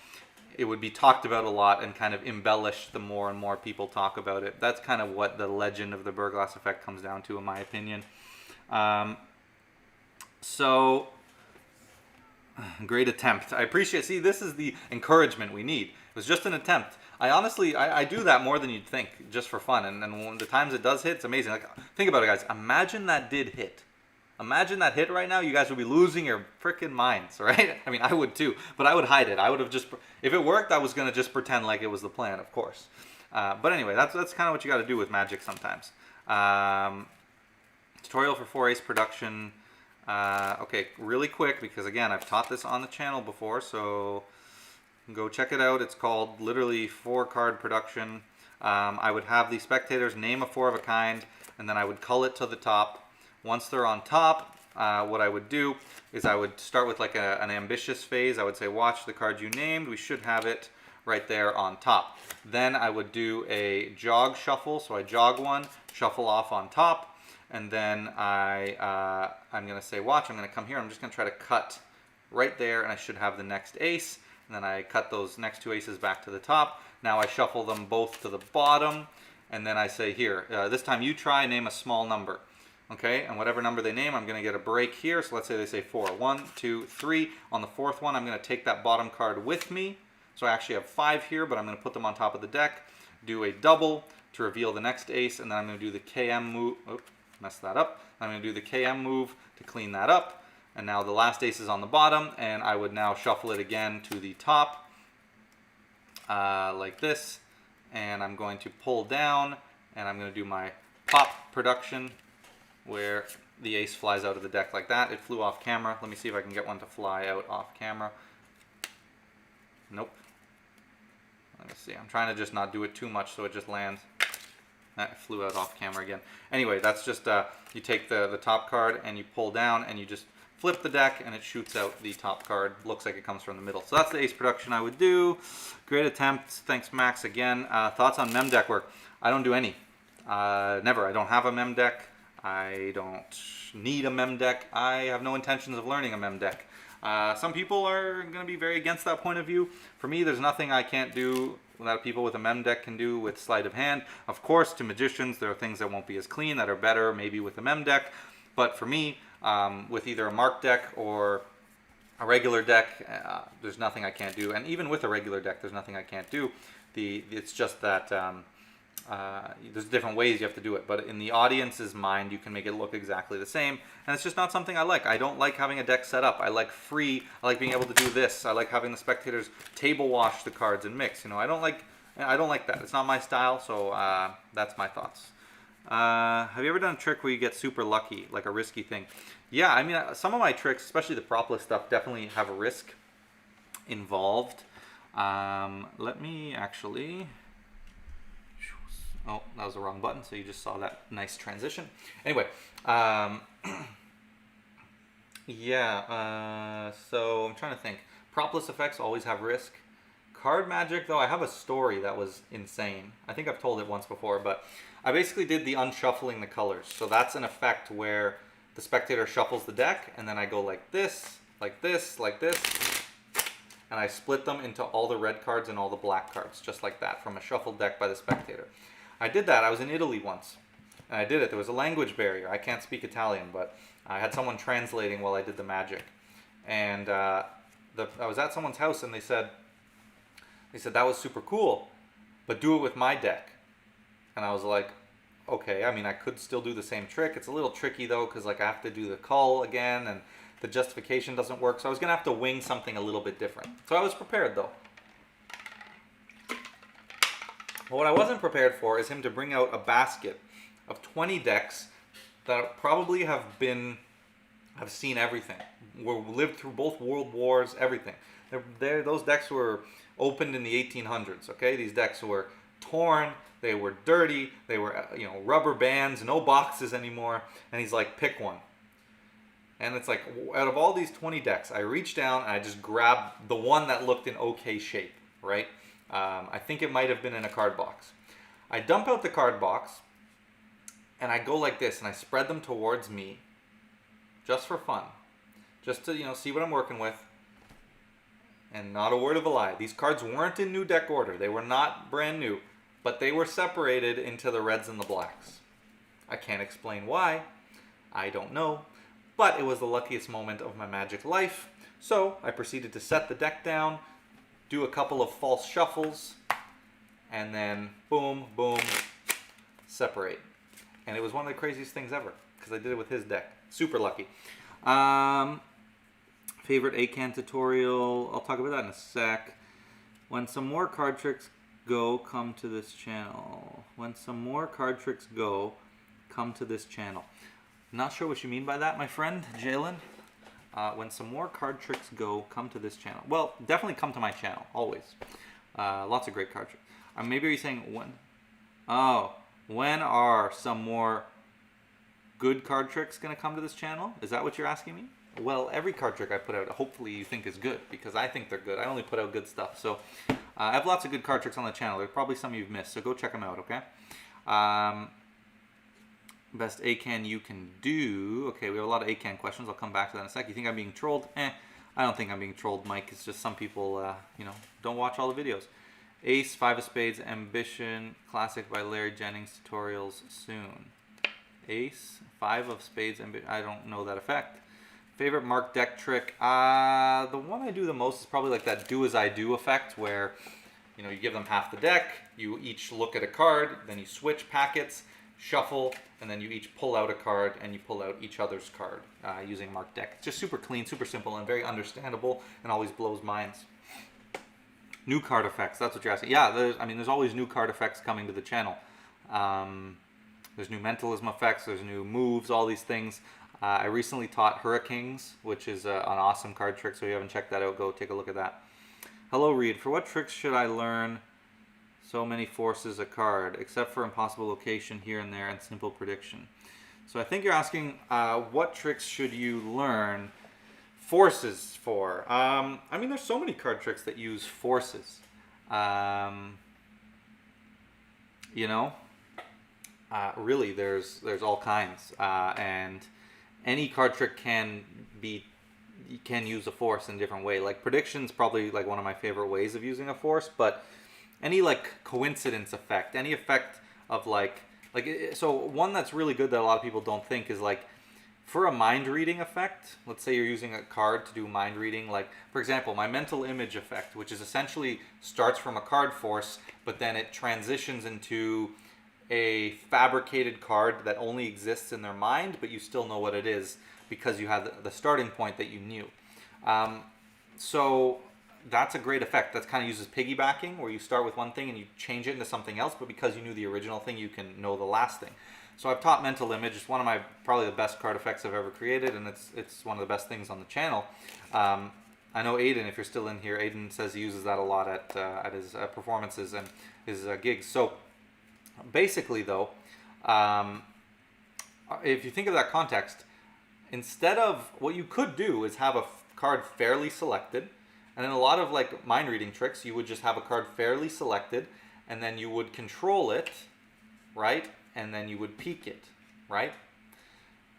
it would be talked about a lot and kind of embellished the more and more people talk about it. That's kind of what the legend of the Berglas effect comes down to, in my opinion. So, great attempt. I appreciate. See, this is the encouragement we need. It was just an attempt. I honestly, I do that more than you'd think, just for fun. And when the times it does hit, it's amazing. Like, think about it, guys. Imagine that did hit. Imagine that hit right now. You guys would be losing your freaking minds, right? I mean, I would too, but I would hide it. I would have just, if it worked, I was gonna just pretend like it was the plan, of course. But anyway, that's kind of what you got to do with magic sometimes. Tutorial for 4-ace production. Okay, really quick, because again, I've taught this on the channel before, so go check it out. It's called literally 4-card production. I would have the spectators name a 4 of a kind, and then I would cull it to the top. Once they're on top, what I would do is I would start with like an ambitious phase. I would say, watch the card you named. We should have it right there on top. Then I would do a jog shuffle. So I jog one, shuffle off on top, and then I'm going to say, watch, I'm going to come here. I'm just going to try to cut right there, and I should have the next ace. And then I cut those next 2 aces back to the top. Now I shuffle them both to the bottom, and then I say, here, this time you try, name a small number. Okay, and whatever number they name, I'm going to get a break here. So let's say they say 4. 1, 2, 3. On the 4th one, I'm going to take that bottom card with me. So I actually have 5 here, but I'm going to put them on top of the deck. Do a double to reveal the next ace, and then I'm going to do the KM move. Oops, messed that up. I'm going to do the KM move to clean that up. And now the last ace is on the bottom, and I would now shuffle it again to the top, like this. And I'm going to pull down, and I'm going to do my pop production, where the ace flies out of the deck like that. It flew off camera. Let me see if I can get one to fly out off camera. Nope. Let me see. I'm trying to just not do it too much so it just lands. That flew out off camera again. Anyway, that's just, you take the top card and you pull down and you just flip the deck and it shoots out the top card. Looks like it comes from the middle. So that's the ace production I would do. Great attempt. Thanks, Max, again. Thoughts on mem deck work? I don't do any. Never. I don't have a mem deck. I don't need a mem deck. I have no intentions of learning a mem deck. Some people are going to be very against that point of view. For me, there's nothing I can't do that people with a mem deck can do with sleight of hand. Of course, to magicians, there are things that won't be as clean that are better maybe with a mem deck. But for me, with either a mark deck or a regular deck, there's nothing I can't do. And even with a regular deck, there's nothing I can't do. It's just that there's different ways you have to do it, but in the audience's mind, you can make it look exactly the same, and it's just not something I like. I don't like having a deck set up. I like being able to do this. I like having the spectators table wash the cards and mix. You know, I don't like that. It's not my style, so that's my thoughts. Have you ever done a trick where you get super lucky, like a risky thing? Yeah, I mean, some of my tricks, especially the propless stuff, definitely have a risk involved. Let me actually... Oh, that was the wrong button, so you just saw that nice transition. Anyway, yeah, so I'm trying to think. Propless effects always have risk. Card magic, though, I have a story that was insane. I think I've told it once before, but I basically did the unshuffling the colors. So that's an effect where the spectator shuffles the deck, and then I go like this, like this, like this, and I split them into all the red cards and all the black cards, just like that, from a shuffled deck by the spectator. I did that. I was in Italy once, and I did it. There was a language barrier. I can't speak Italian, but I had someone translating while I did the magic. And I was at someone's house, and they said, that was super cool, but do it with my deck. And I was like, okay. I mean, I could still do the same trick. It's a little tricky, though, because like I have to do the cull again, and the justification doesn't work. So I was going to have to wing something a little bit different. So I was prepared, though. But what I wasn't prepared for is him to bring out a basket of 20 decks that probably have seen everything. Lived through both world wars, everything. Those decks were opened in the 1800s, okay? These decks were torn, they were dirty, they were, rubber bands, no boxes anymore. And he's like, pick one. And it's like, out of all these 20 decks, I reached down and I just grabbed the one that looked in okay shape, right? I think it might have been in a card box. I dump out the card box, and I go like this, and I spread them towards me, just for fun, just to, you know, see what I'm working with. And not a word of a lie, these cards weren't in new deck order. They were not brand new, but they were separated into the reds and the blacks. I can't explain why. I don't know. But it was the luckiest moment of my Magic life. So I proceeded to set the deck down, do a couple of false shuffles, and then boom, boom, separate. And it was one of the craziest things ever, because I did it with his deck. Super lucky. Favorite ACAAN tutorial, I'll talk about that in a sec. When some more card tricks go, come to this channel. When some more card tricks go, come to this channel. Not sure what you mean by that, my friend, Jalen. When some more card tricks go, come to this channel. Well, definitely come to my channel, always. Lots of great card tricks. Maybe you're saying when? Oh, when are some more good card tricks going to come to this channel? Is that what you're asking me? Well, every card trick I put out, hopefully you think is good, because I think they're good. I only put out good stuff. So I have lots of good card tricks on the channel. There's probably some you've missed, so go check them out, okay? Best ACAAN you can do. Okay, we have a lot of ACAAN questions. I'll come back to that in a sec. You think I'm being trolled? I don't think I'm being trolled, Mike. It's just some people, you know, don't watch all the videos. Ace, 5 of Spades, Ambition, classic by Larry Jennings, tutorials soon. Ace, 5 of Spades, Ambition. I don't know that effect. Favorite mark deck trick? The one I do the most is probably like that do as I do effect, where, you know, you give them half the deck, you each look at a card, then you switch packets, shuffle, and then you each pull out a card, and you pull out each other's card using mark deck. It's just super clean, super simple, and very understandable, and always blows minds. New card effects, that's what you're asking. Yeah, there's always new card effects coming to the channel. There's new mentalism effects, there's new moves, all these things. I recently taught Hurri-Kings, which is an awesome card trick, so if you haven't checked that out, go take a look at that. Hello, Reed. For what tricks should I learn so many forces a card, except for impossible location here and there and simple prediction? So I think you're asking what tricks should you learn forces for? I mean, there's so many card tricks that use forces. You know, really, there's all kinds, and any card trick can use a force in a different way. Like prediction's probably like one of my favorite ways of using a force, but any like coincidence effect, any effect of so one that's really good that a lot of people don't think is like for a mind reading effect. Let's say you're using a card to do mind reading, like for example my mental image effect, which is essentially starts from a card force, but then it transitions into a fabricated card that only exists in their mind, but you still know what it is because you have the starting point that you knew. So that's a great effect. That kind of uses piggybacking, where you start with one thing and you change it into something else, but because you knew the original thing, you can know the last thing. So I've taught mental image. It's one of my probably the best card effects I've ever created, and it's one of the best things on the channel. I know Aiden, if you're still in here, Aiden says he uses that a lot at his performances and his gigs. So basically, though, if you think of that context, instead of what you could do is have a card fairly selected, and in a lot of like mind reading tricks, you would just have a card fairly selected, and then you would control it, right? And then you would peek it, right?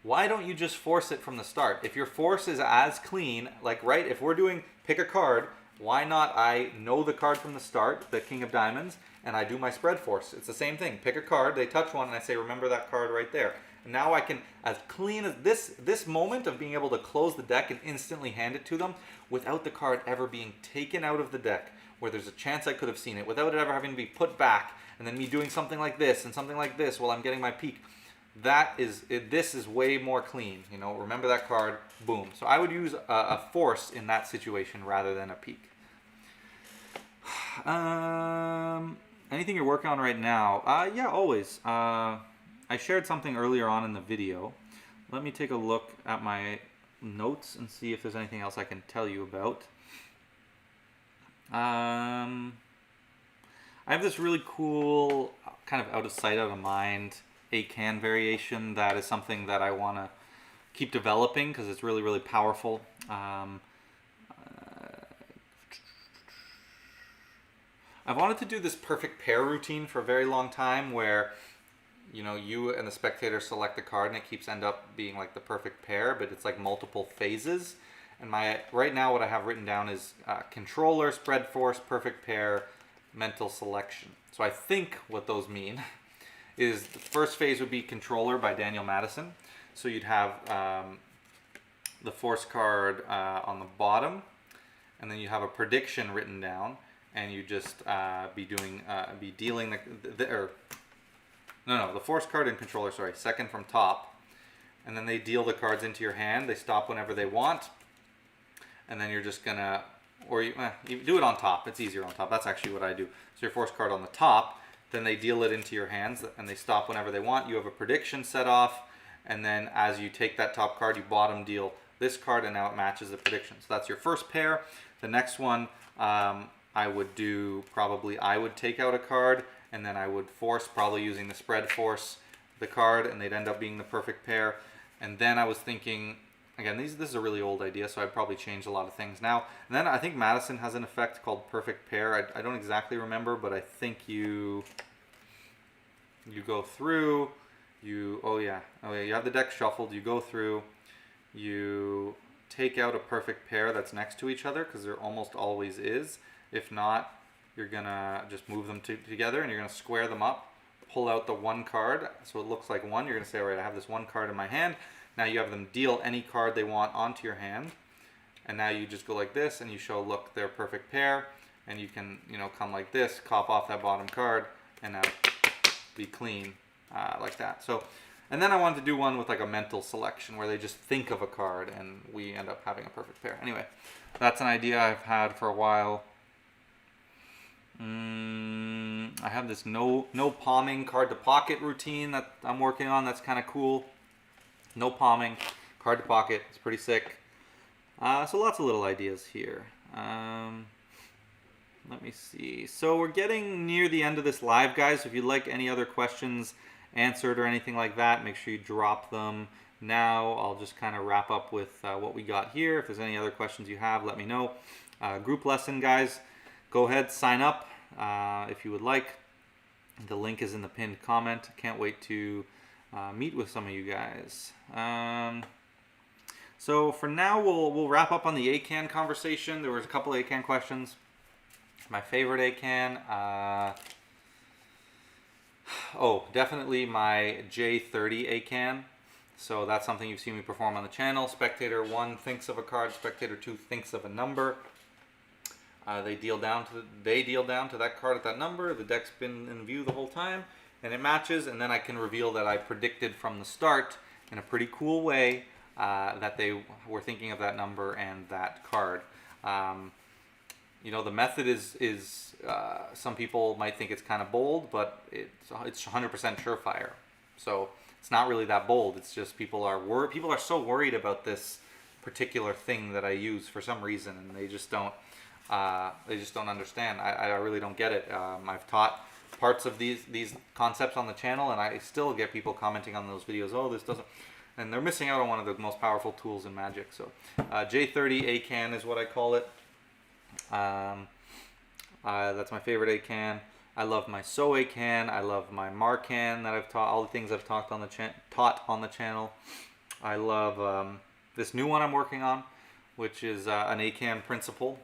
Why don't you just force it from the start? If your force is as clean, like, right, if we're doing pick a card, why not I know the card from the start, the King of Diamonds, and I do my spread force? It's the same thing. Pick a card, they touch one, and I say, remember that card right there. And now I can, as clean as this moment of being able to close the deck and instantly hand it to them without the card ever being taken out of the deck, where there's a chance I could have seen it, without it ever having to be put back, and then me doing something like this and something like this while I'm getting my peek. This is way more clean, you know. Remember that card, boom. So I would use a force in that situation rather than a peek. Anything you're working on right now? Yeah, always. I shared something earlier on in the video. Let me take a look at my notes and see if there's anything else I can tell you about. I have this really cool kind of out of sight, out of mind ACAAN variation that is something that I want to keep developing because it's really, really powerful. I've wanted to do this perfect pair routine for a very long time where you know, you and the spectator select a card and it keeps end up being like the perfect pair, but it's like multiple phases. And right now what I have written down is controller, spread force, perfect pair, mental selection. So I think what those mean is the first phase would be controller by Daniel Madison. So you'd have the force card on the bottom, and then you have a prediction written down, and you just be dealing the force card and controller, sorry, second from top, and then they deal the cards into your hand. They stop whenever they want, and then you're just gonna, or you do it on top. It's easier on top. That's actually what I do. So your force card on the top, then they deal it into your hands, and they stop whenever they want. You have a prediction set off, and then as you take that top card, you bottom deal this card, and now it matches the prediction. So that's your first pair. The next one, I would take out a card, and then I would force, probably using the spread force, the card, and they'd end up being the perfect pair. And then I was thinking, again, this is a really old idea, so I'd probably change a lot of things now. And then I think Madison has an effect called perfect pair. I don't exactly remember, but I think you go through, you have the deck shuffled, you go through, you take out a perfect pair that's next to each other, because there almost always is. If not, you're gonna just move them together, and you're gonna square them up, pull out the one card so it looks like one. You're gonna say, all right, I have this one card in my hand. Now you have them deal any card they want onto your hand, and now you just go like this, and you show, look, they're a perfect pair, and you can, come like this, cop off that bottom card, and now be clean like that. So, and then I wanted to do one with like a mental selection where they just think of a card, and we end up having a perfect pair. Anyway, that's an idea I've had for a while. I have this no palming card to pocket routine that I'm working on. That's kind of cool. No palming, card to pocket. It's pretty sick. So lots of little ideas here. Let me see. So we're getting near the end of this live, guys. If you'd like any other questions answered or anything like that, make sure you drop them now. I'll just kind of wrap up with what we got here. If there's any other questions you have, let me know. Group lesson, guys. Go ahead, sign up if you would like. The link is in the pinned comment. Can't wait to meet with some of you guys. So for now, we'll wrap up on the ACAAN conversation. There was a couple ACAAN questions. My favorite ACAAN, definitely my J30 ACAAN. So that's something you've seen me perform on the channel. Spectator 1 thinks of a card. Spectator 2 thinks of a number. They deal down to that card at that number. The deck's been in view the whole time, and it matches. And then I can reveal that I predicted from the start in a pretty cool way that they were thinking of that number and that card. The method is some people might think it's kind of bold, but it's 100% surefire. So it's not really that bold. It's just people are so worried about this particular thing that I use for some reason, and they just don't understand. I really don't get it. I've taught parts of these concepts on the channel, and I still get people commenting on those videos, oh, this doesn't, and they're missing out on one of the most powerful tools in Magic. So J30 ACAAN is what I call it. That's my favorite ACAAN. I love my So ACAAN. I love my Marcan that I've taught, all the things I've taught on the channel. I love this new one I'm working on, which is an ACAAN principle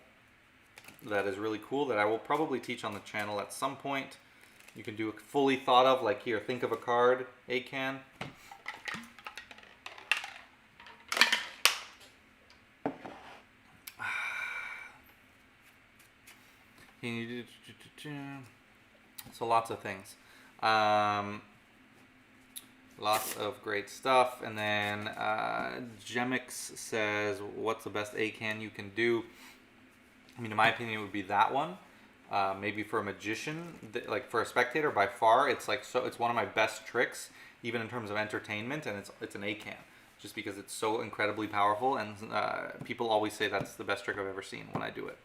that is really cool, that I will probably teach on the channel at some point. You can do a fully thought of, like here, think of a card, ACAAN. So lots of things. Lots of great stuff. And then Jamz says, what's the best ACAAN you can do? I mean, in my opinion, it would be that one. Maybe for a magician, like for a spectator, by far, it's one of my best tricks, even in terms of entertainment, and it's an ACAAN, just because it's so incredibly powerful, and people always say that's the best trick I've ever seen when I do it.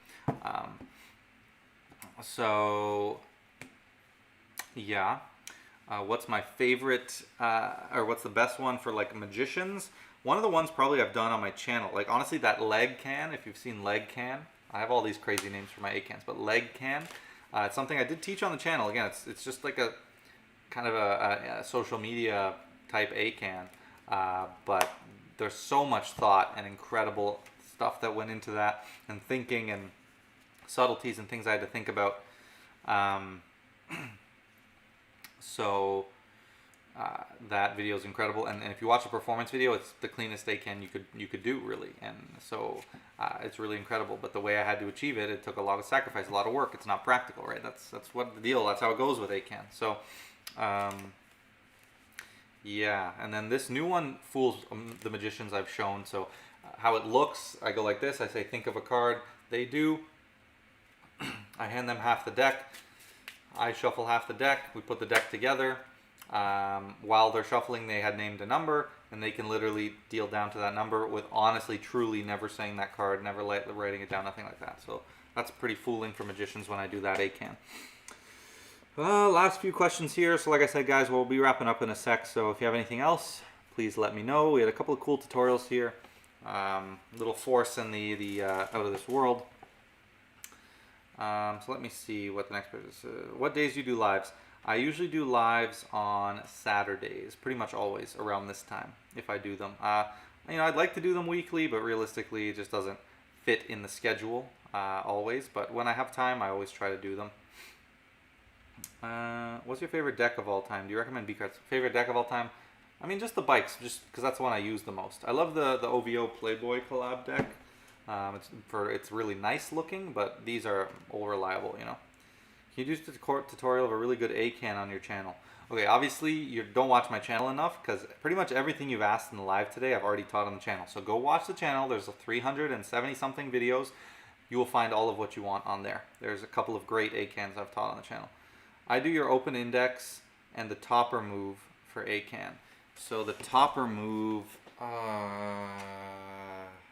What's my favorite, or what's the best one for like magicians? One of the ones probably I've done on my channel, like honestly, that leg can, if you've seen leg can, I have all these crazy names for my ACAANs, but leg can, it's something I did teach on the channel. Again, it's just like a kind of a social media type ACAAN, but there's so much thought and incredible stuff that went into that, and thinking and subtleties and things I had to think about. So that video is incredible, and if you watch a performance video, it's the cleanest ACAAN you could do, really, and so it's really incredible. But the way I had to achieve it, it took a lot of sacrifice, a lot of work. It's not practical, right? That's what the deal. That's how it goes with ACAAN. So yeah, and then this new one fools the magicians I've shown. So how it looks, I go like this. I say, think of a card. They do. I hand them half the deck. I shuffle half the deck. We put the deck together. While they're shuffling, they had named a number, and they can literally deal down to that number with honestly, truly never saying that card, never writing it down, nothing like that. So that's pretty fooling for magicians when I do that ACAAN. Last few questions here. So like I said, guys, we'll be wrapping up in a sec. So if you have anything else, please let me know. We had a couple of cool tutorials here. Little force in the out of this world. So let me see what the next part is. What days do you do lives? I usually do lives on Saturdays, pretty much always around this time, if I do them. I'd like to do them weekly, but realistically, it just doesn't fit in the schedule always. But when I have time, I always try to do them. What's your favorite deck of all time? Do you recommend B-cards? Favorite deck of all time? I mean, just the bikes, just because that's the one I use the most. I love the OVO Playboy collab deck. It's really nice looking, but these are all reliable, you know. Can you do a tutorial of a really good ACAAN on your channel? Okay, obviously you don't watch my channel enough, because pretty much everything you've asked in the live today I've already taught on the channel. So go watch the channel. There's 370 something videos. You will find all of what you want on there. There's a couple of great ACAANs I've taught on the channel. I do your open index and the topper move for ACAAN. So the topper move,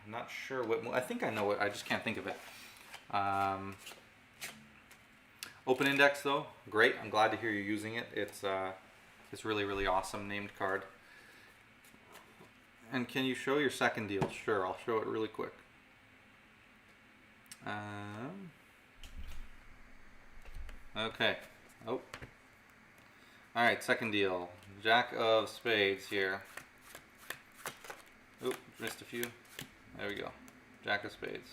not sure what move. I think I know it. I just can't think of it. Open index though, great. I'm glad to hear you're using it. It's really, really awesome named card. And can you show your second deal? Sure, I'll show it really quick. Okay. Oh. All right, second deal. Jack of spades here. Oop, missed a few. There we go. Jack of spades.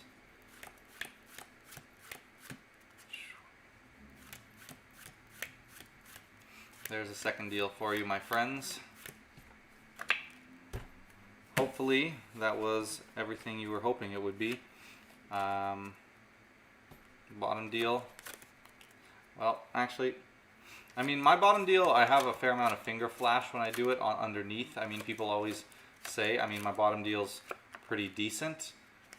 There's a second deal for you, my friends. Hopefully that was everything you were hoping it would be. Bottom deal. Well, actually, I mean, my bottom deal, I have a fair amount of finger flash when I do it underneath. I mean, people always say, I mean, my bottom deal's pretty decent.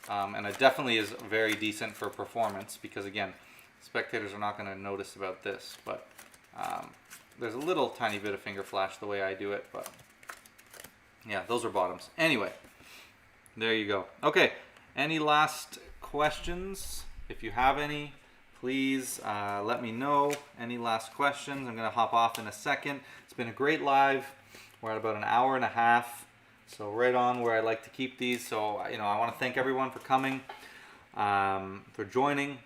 And it definitely is very decent for performance because, again, spectators are not going to notice about this. But there's a little tiny bit of finger flash the way I do it. But yeah, those are bottoms. Anyway, there you go. Okay, any last questions? If you have any, please let me know. Any last questions? I'm going to hop off in a second. It's been a great live. We're at about an hour and a half. So right on where I like to keep these. So, I want to thank everyone for coming, for joining.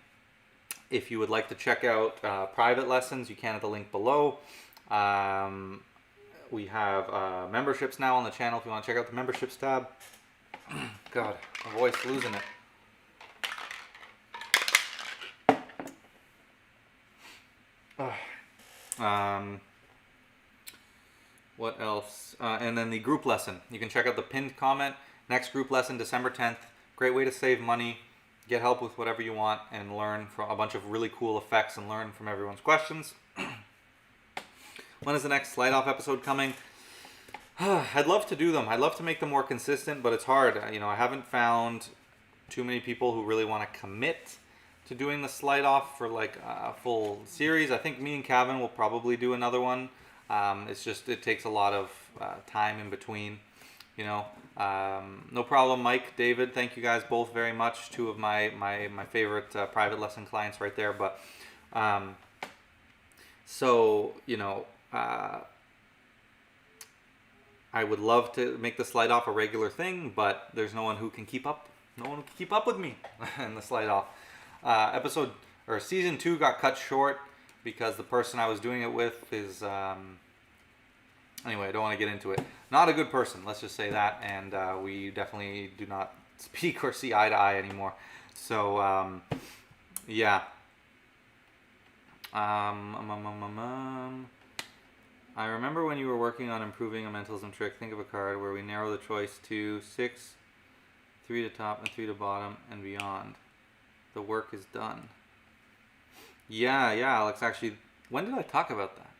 If you would like to check out private lessons, you can at the link below. We have memberships now on the channel if you want to check out the memberships tab. God, my voice losing it. What else? And then the group lesson. You can check out the pinned comment. Next group lesson, December 10th. Great way to save money, get help with whatever you want, and learn from a bunch of really cool effects and learn from everyone's questions. When is the next Slide Off episode coming? I'd love to do them. I'd love to make them more consistent, but it's hard. I haven't found too many people who really want to commit to doing the Slide Off for like a full series. I think me and Kevin will probably do another one. It's just, it takes a lot of time in between, no problem, Mike, David, thank you guys both very much. Two of my favorite private lesson clients right there. But I would love to make the Slide Off a regular thing, but there's no one who can keep up. No one can keep up with me in the Slide Off. Season 2 got cut short because the person I was doing it with is Anyway, I don't want to get into it. Not a good person, let's just say that, and we definitely do not speak or see eye to eye anymore. So, yeah. I remember when you were working on improving a mentalism trick, think of a card where we narrow the choice to 6, 3 to top and 3 to bottom and beyond. The work is done. Yeah, Alex, actually, when did I talk about that?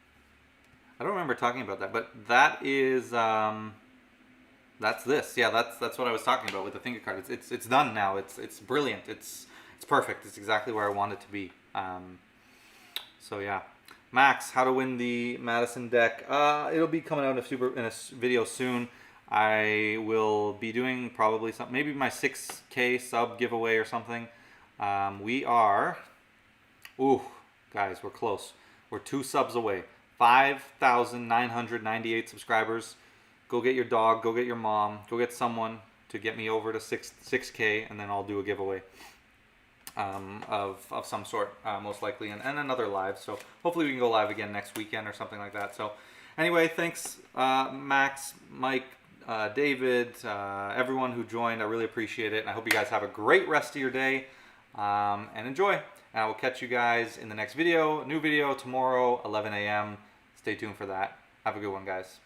I don't remember talking about that, but that is, that's this. Yeah, that's what I was talking about with the thinker card. It's done now. It's brilliant. It's perfect. It's exactly where I want it to be. So yeah. Max, how to win the Madison deck. It'll be coming out in a video soon. I will be doing probably maybe my 6K sub giveaway or something. We are, guys, we're close. We're 2 subs away. 5,998 subscribers. Go get your dog, go get your mom, go get someone to get me over to 6K, and then I'll do a giveaway of some sort, most likely, and another live. So hopefully we can go live again next weekend or something like that. So anyway, thanks Max, Mike, David, everyone who joined. I really appreciate it, and I hope you guys have a great rest of your day, and enjoy. And I will catch you guys in the next video. New video tomorrow, 11 a.m. Stay tuned for that. Have a good one, guys.